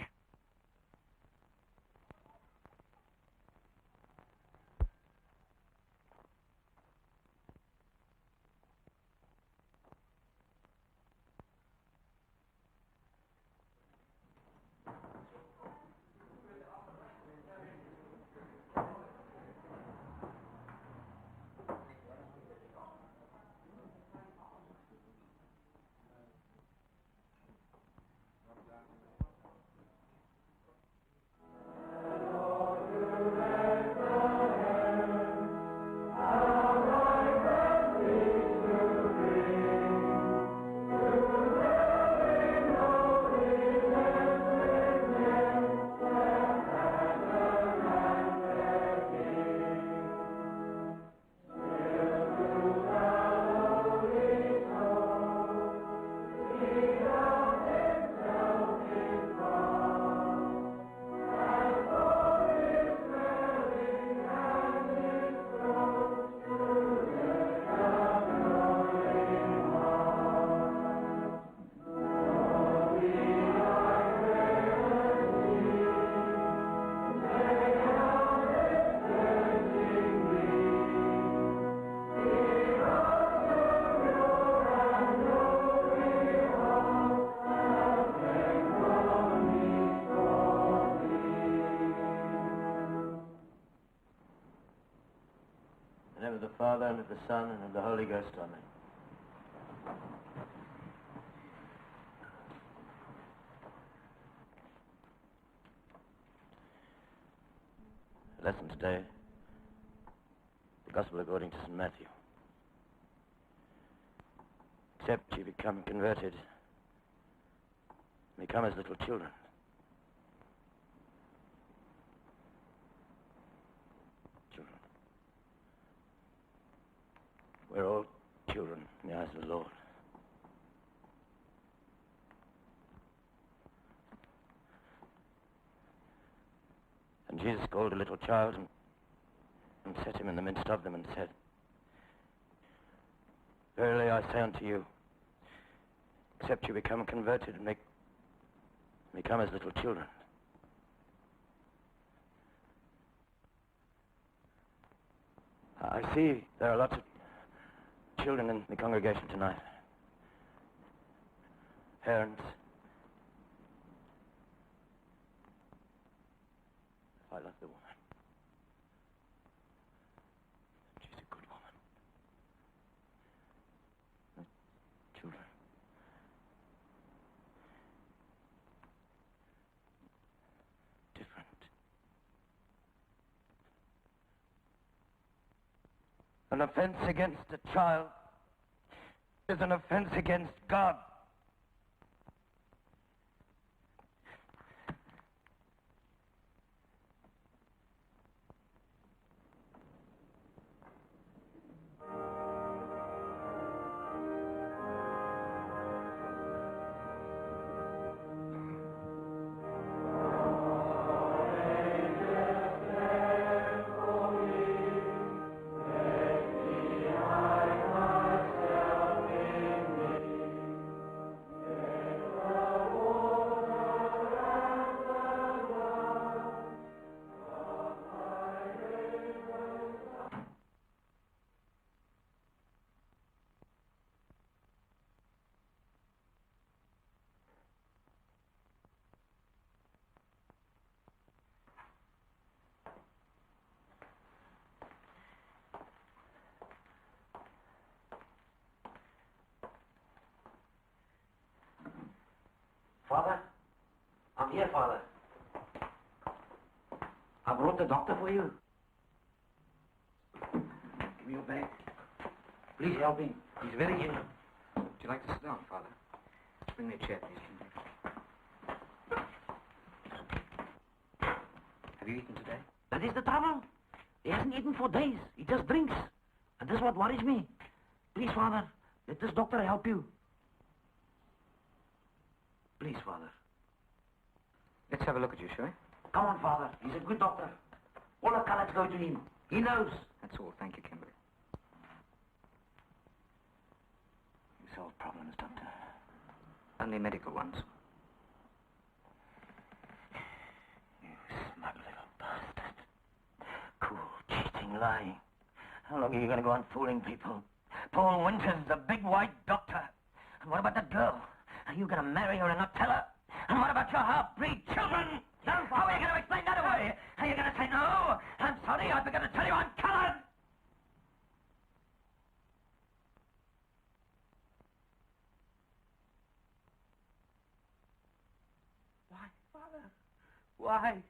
In the name of the Father, and of the Son, and of the Holy Ghost, amen. Lesson today, the Gospel according to St. Matthew. Except ye become converted, become as little children. We're all children in the eyes of the Lord. And Jesus called a little child and set him in the midst of them and said, Verily I say unto you, except you become converted and become as little children. I see there are lots of children in the congregation tonight. Parents. I love the woman. She's a good woman. The children. Different. An offense against a child is an offense against God. Father, I'm here, Father. I brought the doctor for you. Give me your bag. Please help him. He's very ill. Would you like to sit down, Father? Bring me a chair, please. Have you eaten today? That is the trouble. He hasn't eaten for days. He just drinks. And this is what worries me. Please, Father, let this doctor help you. Please, Father. Let's have a look at you, shall we? Come on, Father. He's a good doctor. All the colors go to him. He knows. That's all. Thank you, Kimberly. You solve problems, Doctor. Only medical ones. You smug little bastard. Cool, cheating, lying. How long are you going to go on fooling people? Paul Winters, the big white doctor. And what about that girl? Are you going to marry her and not tell her? And what about your half-breed children? No, how are you going to explain that away? Are you going to say no? I'm sorry, I forgot to tell you I'm colored. Why, Father? Why?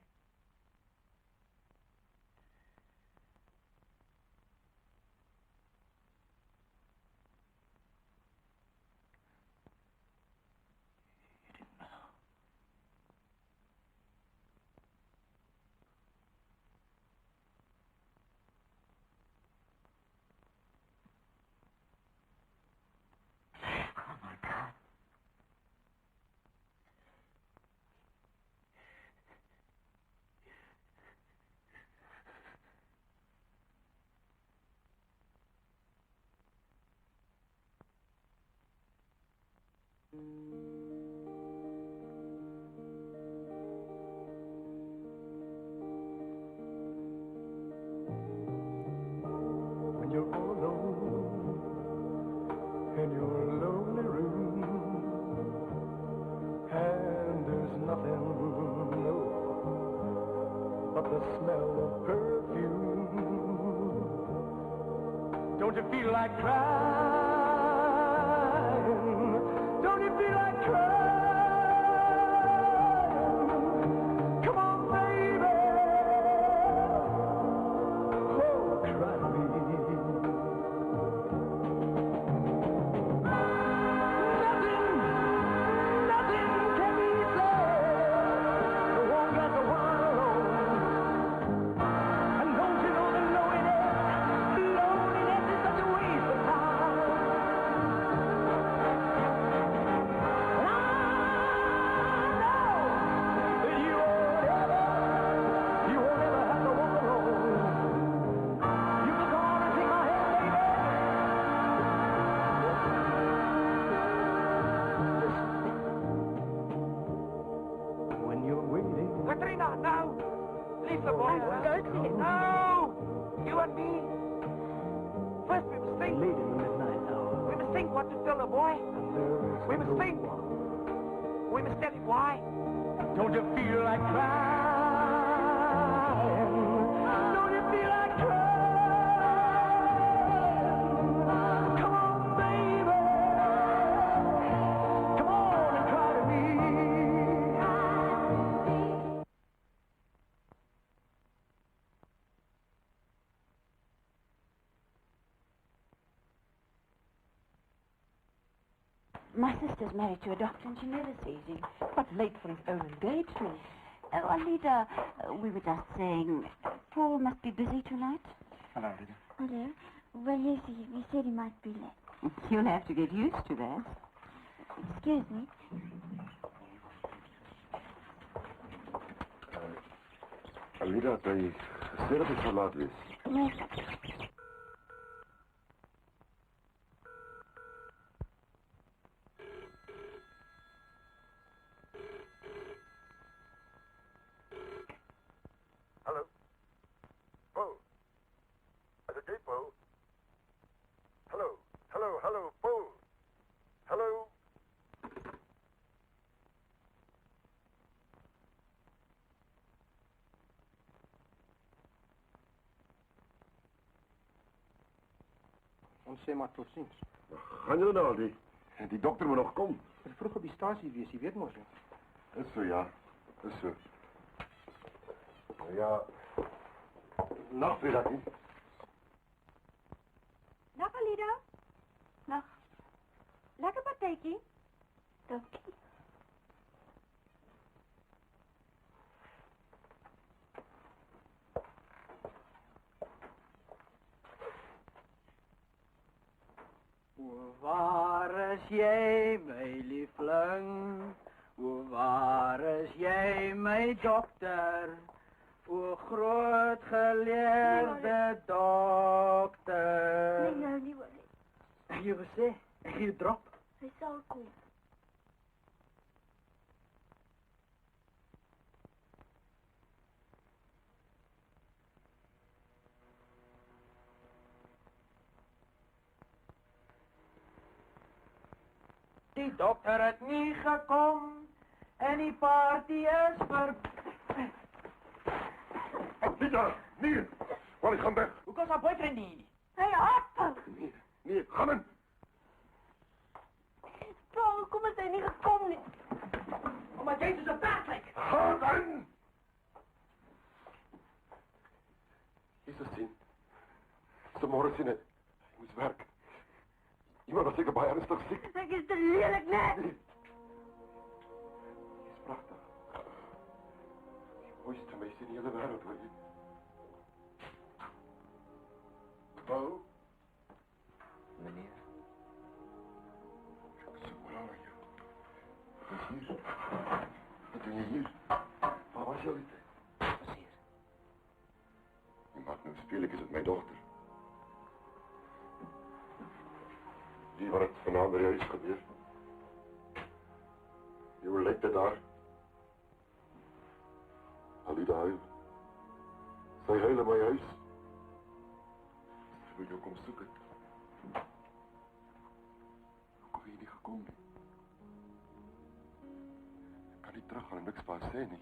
Oh, my God. When you're all alone in your lonely room, and there's nothing, no, but the smell of perfume. Don't you feel like crying? Don't you feel like crying? Come on, baby. Oh, cry to me. Nothing can be said. No one got the world alone. And don't you know that loneliness is such a waste of time. boy. We must think. We must tell him why. Don't you feel like crying? Don't you feel like crying? Come on, baby. Come on and cry to me. My sister's married to a doctor and she never sees him. But late for his own engagement. Oh, Alida, we were just saying, Paul must be busy tonight. Hello, Alida. Hello. Well, yes, he said he might be late. You'll have to get used to that. Excuse me. Alida, jy sê dat jy so laat wees. Nee. Hallo. Paul. Is dit jy, Paul? Hallo. Hallo, hallo, Paul. Hallo. Ons sê maar tot ziens. Gaan julle nou al die dokter moet nog kom. Het vroeg op die stasie wees, jy weet mos. Is so, ja. Is so. Ja. Nacht, Frida. Dag, Alida. Dag. Lekker partijtje. Dankie. Waar is jy, my liefling? O, waar is jy, my dokter? O, groot geleerde dokter. Nee, nou nie, Willie. Jy gesê, jy drop. Hy sal kom. Die dokter het nie gekom en die party is Pieter, nee. Wel, ik ga weg. Hoe kan zijn boyfriend niet? Hy haat Nee, nee, ga in. Paul, kom het hy nie gekom nie. Omdat jy soos 'n paardlyk. Ga in. Jesus sien. Vanmorgen sien ik moest werken. Iemand was zeker bij ernstig ziek. Ek is te lelijk net. Nee. Die is prachtig. Die mooiste meisje in de hele wereld, hoor je. Paul? Meneer, Where are you? Wat is hier? Wat doe je hier? Waar was jullie? was hier. Je maakt nu spelen, is het mijn dochter. Die waar het vanavond bij jou is gebeurd. Je lekte daar. Alida huil. Zij huilen bij je huis. Ze wil jou komen zoeken. Hoe ben je niet gekomen? Ik kan niet terug gaan en niks bij zijn, niet.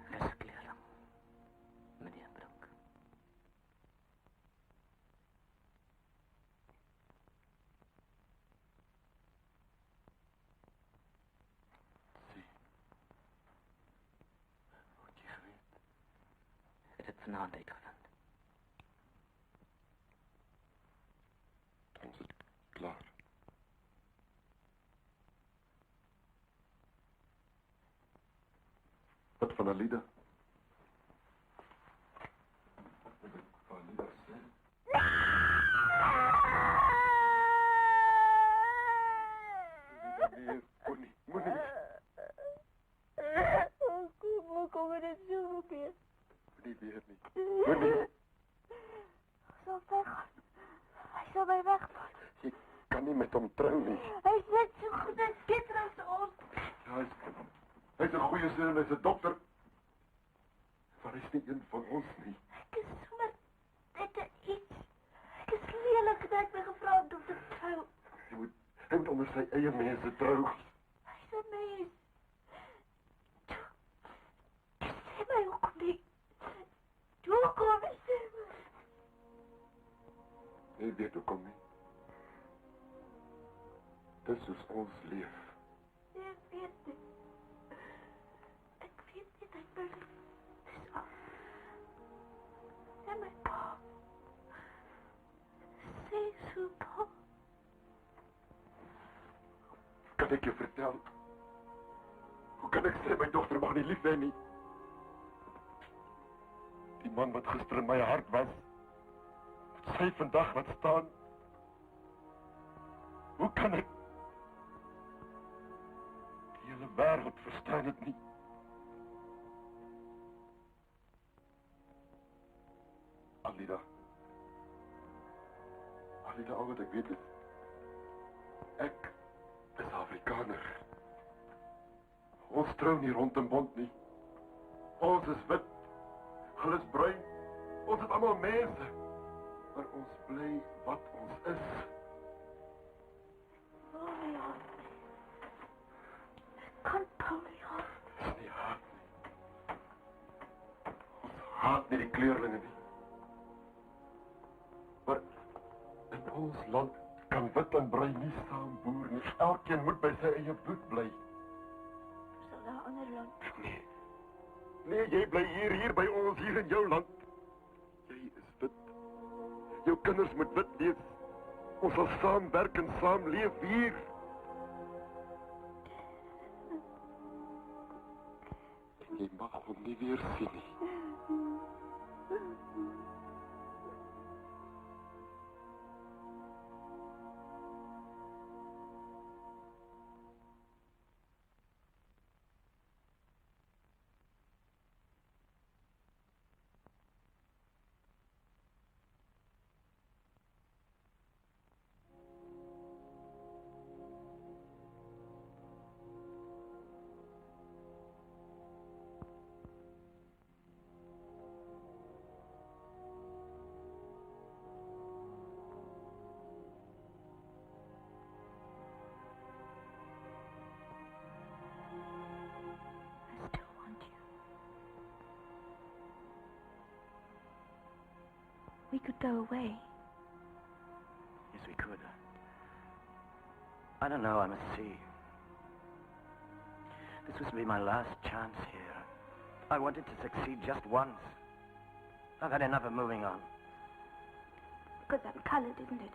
Reskleerling, meneer Brink. Zie. Wat je geweest. Het is vanavond uitgevind. Dan is het klaar. Wat van Alida? Wat moet ik van Alida zeggen? Nee, moet niet. Hoe kom je dit zo weer? Niet weer niet. Moet niet. Hij zal weggaan. Hij zal mij wegvallen. Je kan niet met hem trouwen. Hij is net zo goed als kinderen als ons. Hij is een goede zin, hij is een dokter. Maar hij is niet een van ons, niet. Ik is maar dit iets. Ik is lelijk dat ik ben gevraagd om te trouwen. Hy moet onder sy eie mense trou. Hy's 'n mens. Sê my hoekom nie. Hoekom sê my? Nee, weet hoekom nie. Dis soos ons leef. Ek weet dit. Ek weet dit, ek wil dit. Dis af. En my pa. Sê so, pa. Kan ek jou vertel? Hoe kan ek sê my dogter mag nie lief hê nie? Die man wat gister in my hart was, moet sy vandag wat staan. Hoe kan ek? Die hele wêreld verstaan dit nie. Alida, al wat ek weet is, ek is Afrikaner. Ons trou nie rond en bont nie. Ons is wit, hulle is bruin. Ons is almal mense. Maar ons bly wat ons is. Paul, kan Paul ja. Dis nie haat nie. Ons haat nie die kleurlinge nie. Maar in ons land kan wit en bruin nie saam boer nie. Elkeen moet by sy eie bloed bly. Sal daar ander land? Nee, jy bly hier by ons, hier in jou land. Jy is wit. Jou kinders moet wit wees. Ons sal saamwerk en saam leef hier. En jy mag hom nie weer sien nie. We could go away. Yes, we could. I don't know, I must see. This was to be my last chance here. I wanted to succeed just once. I've had enough of moving on. Because I'm coloured, isn't it?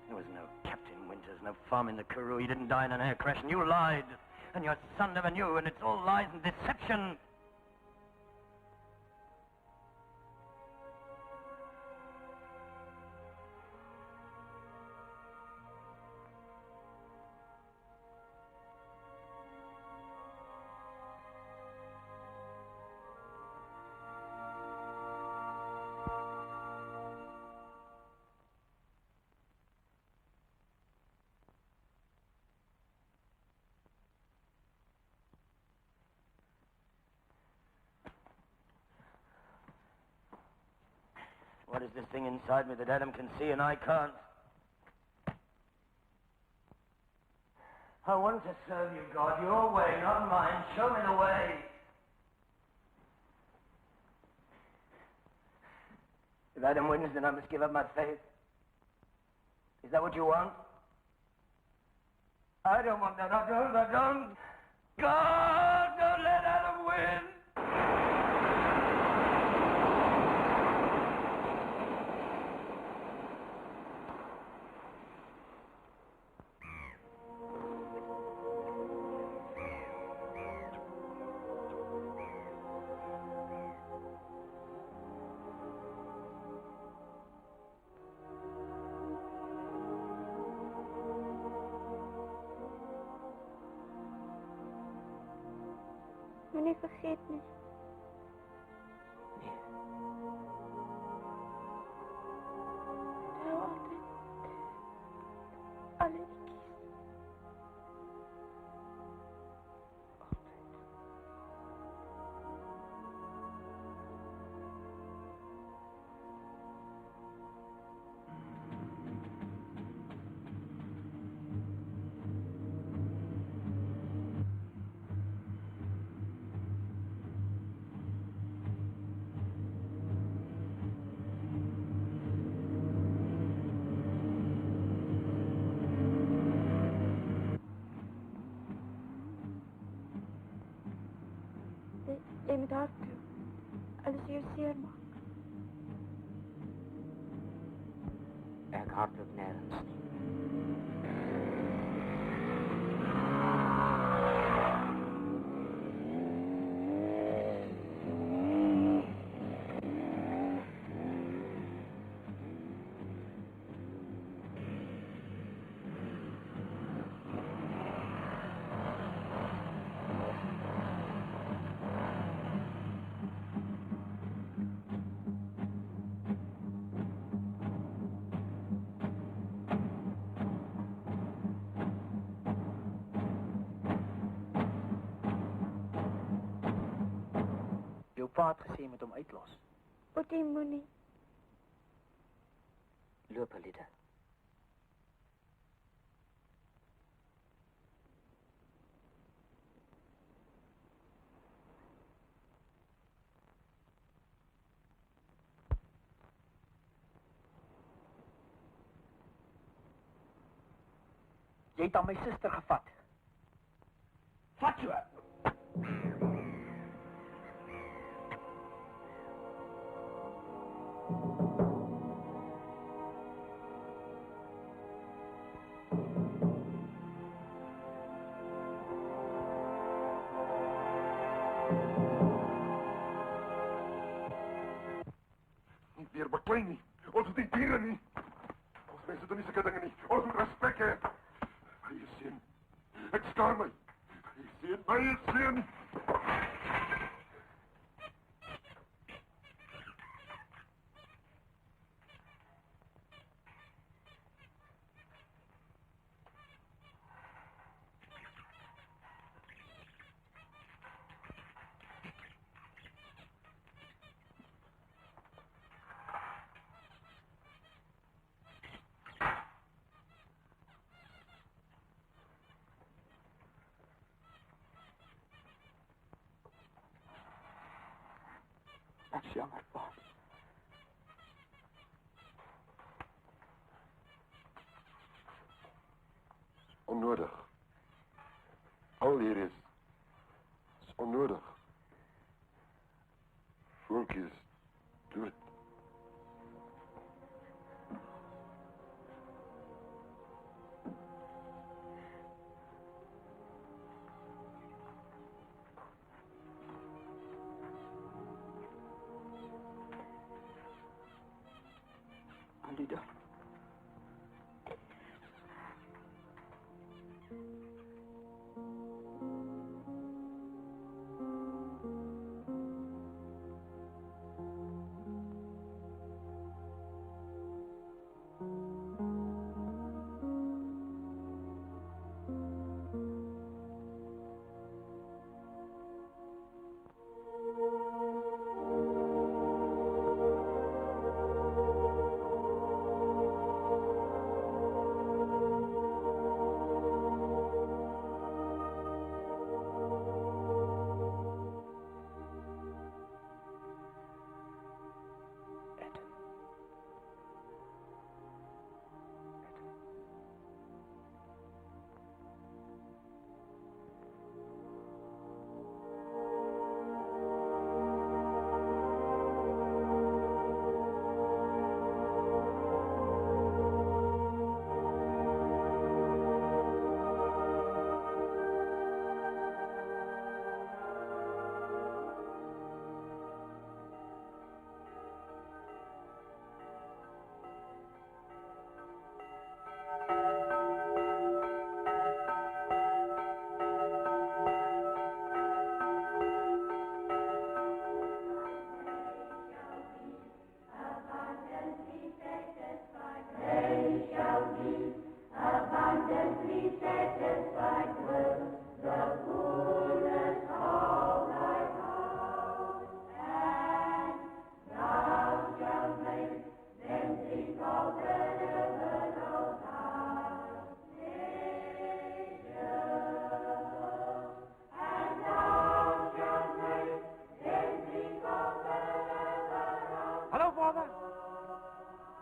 There was no Captain Winters, no farm in the Karoo. He didn't die in an air crash, and you lied. And your son never knew, and it's all lies and deception. What is this thing inside me that Adam can see and I can't? I want to serve you, God, your way, not mine. Show me the way. If Adam wins, then I must give up my faith. Is that what you want? I don't want that. I don't. God, don't let Adam win. Moenie vergeet nie. Nee. Hou altyd alle liedjies. Bedankt u. Alles hier zeer mag. Erg hartelijk nergens. Jou pa het gesê met hom uitlos. Boetie moenie. Loop, Alida. Jy het aan my suster gevat. Vat so. Niet weer beklein nie. Ons het nie diere nie. Ons mense doen nie sulke dinge nie. Ons moet respek hê. My seun. Ek skaar my. My seun. Ek is jammer, pa. Onnodig. Al hier is onnodig. Voeltjie is dood. Alida.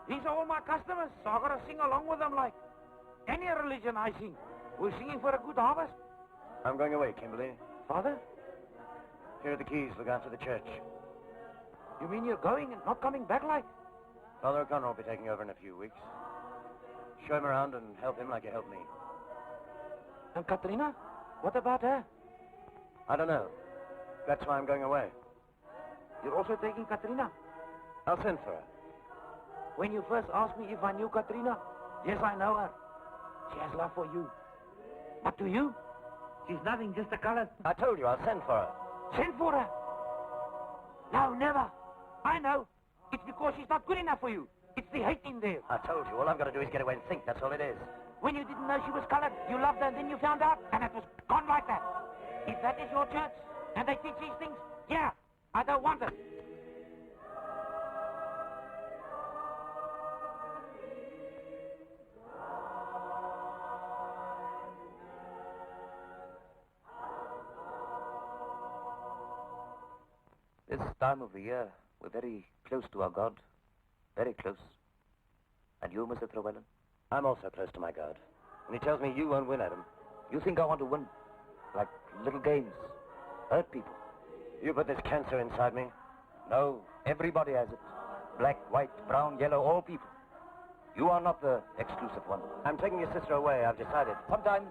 These are all my customers, so I've got to sing along with them like any religion I sing. We're singing for a good harvest. I'm going away, Kimberly. Father? Here are the keys. Look after the church. You mean you're going and not coming back like? Father O'Connor will be taking over in a few weeks. Show him around and help him like you helped me. And Katrina? What about her? I don't know. That's why I'm going away. You're also taking Katrina? I'll send for her. When you first asked me if I knew Katrina, yes, I know her. She has love for you. But to you, she's nothing, just a colored. I told you, I'll send for her. Send for her? No, never. I know. It's because she's not good enough for you. It's the hate in there. I told you, all I've got to do is get away and think. That's all it is. When you didn't know she was colored, you loved her, and then you found out, and it was gone like that. If that is your church, and they teach these things, yeah, I don't want it. This time of the year, we're very close to our God. Very close. And you, Mr. Llewellyn? I'm also close to my God. And he tells me you won't win, Adam. You think I want to win? Like little games? Hurt people? You put this cancer inside me? No, everybody has it. Black, white, brown, yellow, all people. You are not the exclusive one. I'm taking your sister away, I've decided. Sometimes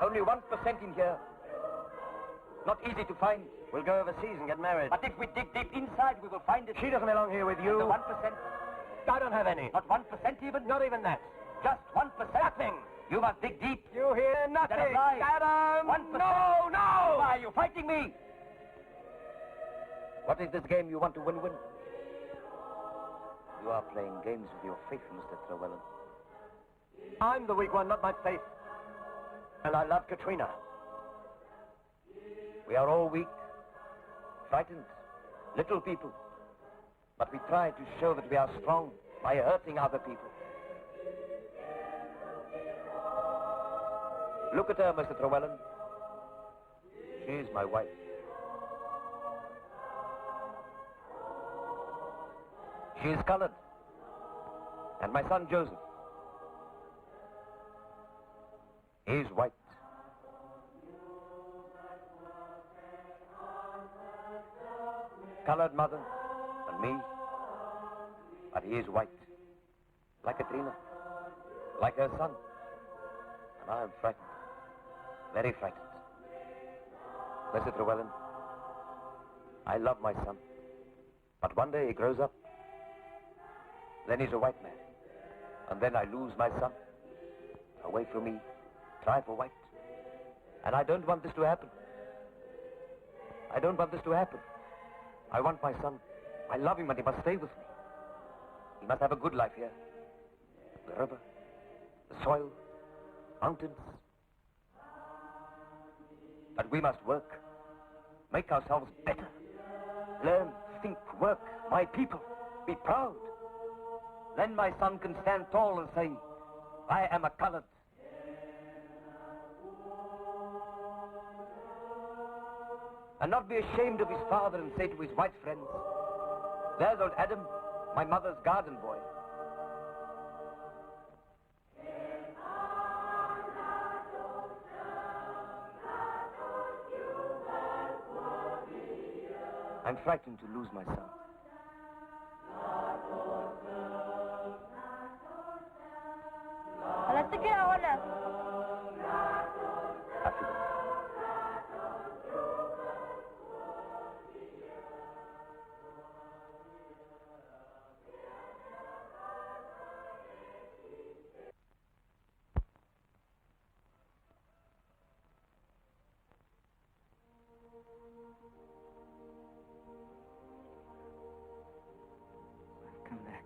only 1% in here. Not easy to find. We'll go overseas and get married. But if we dig deep inside, we will find it. She doesn't belong here with you. And the 1%? I don't have any. Not 1% even? Not even that. Just 1%? Nothing. You must dig deep. You hear nothing. Adam! 1%. No, no! Why are you fighting me? What is this game you want to win? You are playing games with your faith, Mr. Llewellyn. I'm the weak one, not my faith. And I love Katrina. We are all weak, frightened, little people. But we try to show that we are strong by hurting other people. Look at her, Mr. Llewellyn. She is my wife. She is colored. And my son, Joseph. He is white. Colored mother and me. But he is white. Like Katrina. Like her son. And I am frightened. Very frightened. Mr. Llewellyn, I love my son. But one day he grows up. Then he's a white man. And then I lose my son. Away from me. Try for white. And I don't want this to happen. I don't want this to happen. I want my son. I love him and he must stay with me. He must have a good life here. The river, the soil, mountains. But we must work. Make ourselves better. Learn, think, work. My people. Be proud. Then my son can stand tall and say, I am a colored. And not be ashamed of his father and say to his white friends, there's old Adam, my mother's garden boy. I'm frightened to lose my son. Alas, sige na, wala. Come back.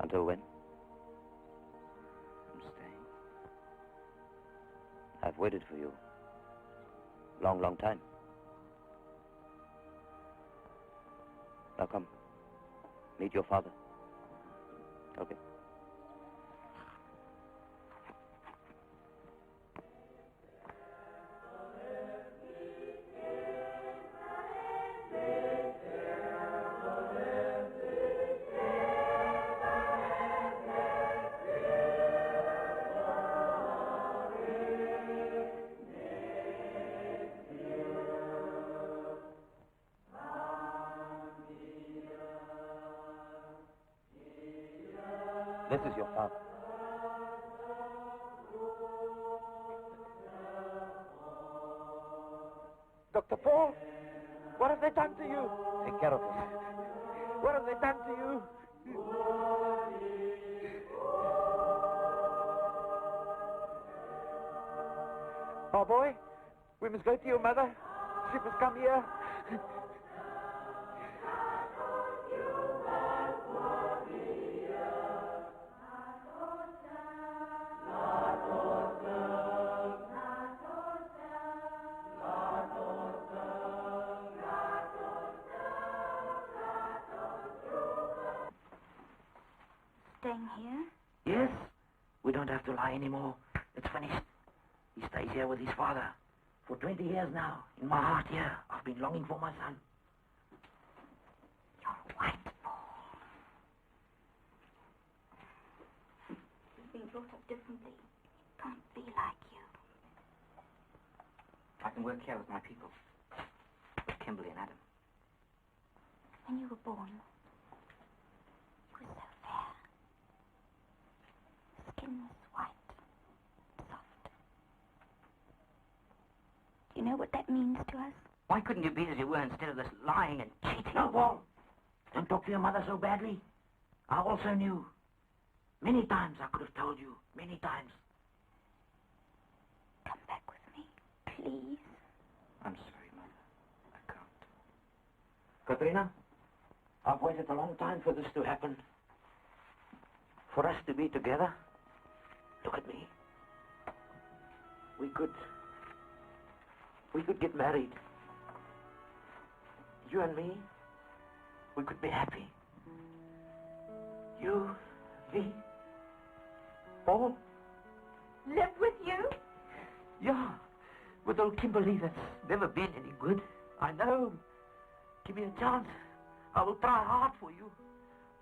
Until when? I'm staying. I've waited for you. Long, long time. Now come. Meet your father. Okay? This is your father. Dr. Paul, what have they done to you? Take care of him. What have they done to you? Oh, boy, we must go to your mother. She must come here. Staying here? Yes, we don't have to lie anymore. It's finished. He stays here with his father. For 20 years now, in my heart here, I've been longing for my son. You're white, Paul. You've been brought up differently. You can't be like you. I can work here with my people. With Kimberly and Adam. When you were born, you were so fair. Skin was white, soft. Do you know what that means to us? Why couldn't you be as you were instead of this lying and cheating? No, Paul. Don't talk to your mother so badly. I also knew. Many times I could have told you. Many times. Come back with me, please. I'm sorry, Mother. I can't. Katrina, I've waited a long time for this to happen. For us to be together. Look at me. We could get married. You and me, we could be happy. You, me, Paul. Live with you? Yeah, with old Kimberly that's never been any good. I know. Give me a chance. I will try hard for you.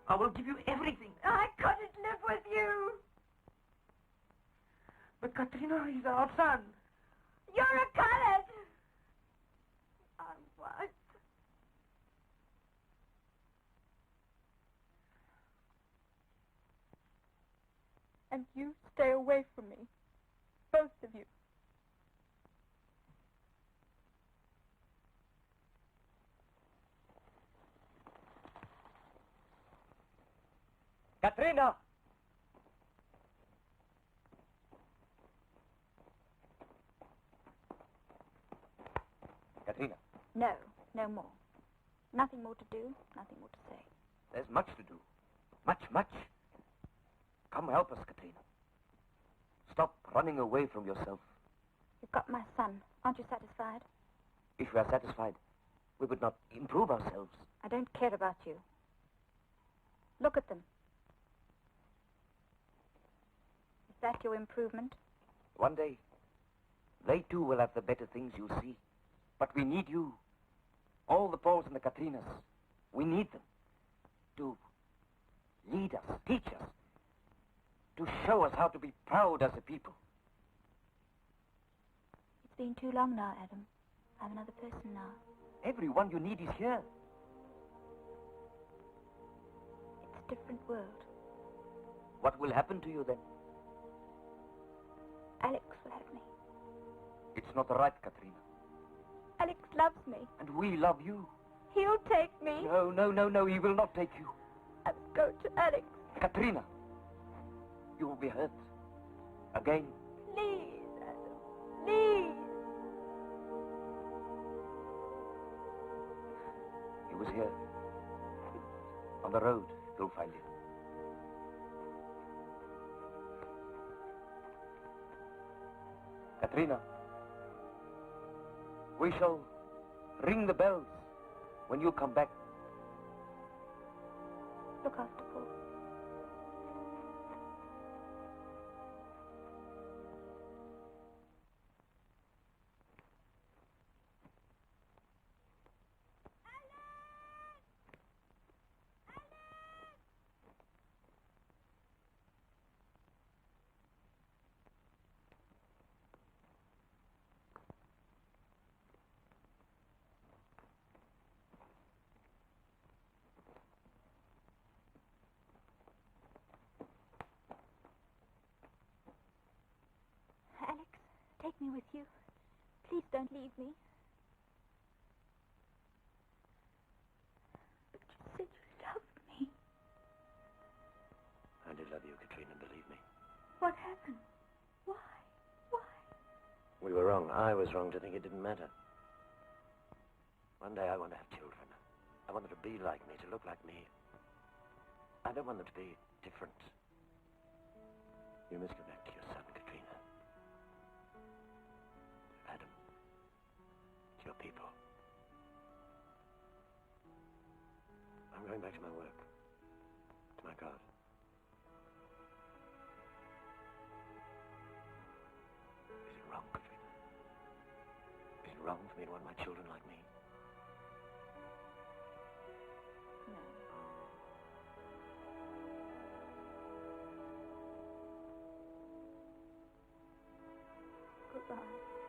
I will give you everything. I couldn't live with you. But Katrina, he's our son. You're a colored. I'm white. And you stay away from me. Both of you. Katrina! Katrina, No, no more. Nothing more to do, nothing more to say. there's much to do. Much, much. Come help us, Katrina. Stop running away from yourself. You've got my son. Aren't you satisfied? If we are satisfied, we would not improve ourselves. I don't care about you. Look at them. Is that your improvement? One day, they too will have the better things you'll see. But we need you. All the Pauls and the Katrinas. We need them. To lead us, teach us. To show us how to be proud as a people. It's been too long now, Adam. I'm another person now. Everyone you need is here. It's a different world. What will happen to you then? Alex will have me. It's not right, Katrina. Alex loves me. And we love you. He'll take me. No, no, no, no, he will not take you. I must go to Alex. Katrina, you will be hurt. Again. Please, Adam. Please. He was here. On the road, you'll find him. Katrina, we shall ring the bells when you come back. Look after Paul. me with you. Please don't leave me. But you said you loved me. I did love you, Katrina, believe me. What happened? Why? Why? We were wrong. I was wrong to think it didn't matter. One day I want to have children. I want them to be like me, to look like me. I don't want them to be different. You must go back to your son, Katrina. Adam. To your people. I'm going back to my work. To my God. Is it wrong, Katrina? Is it wrong for me to want my children like me? Goodbye.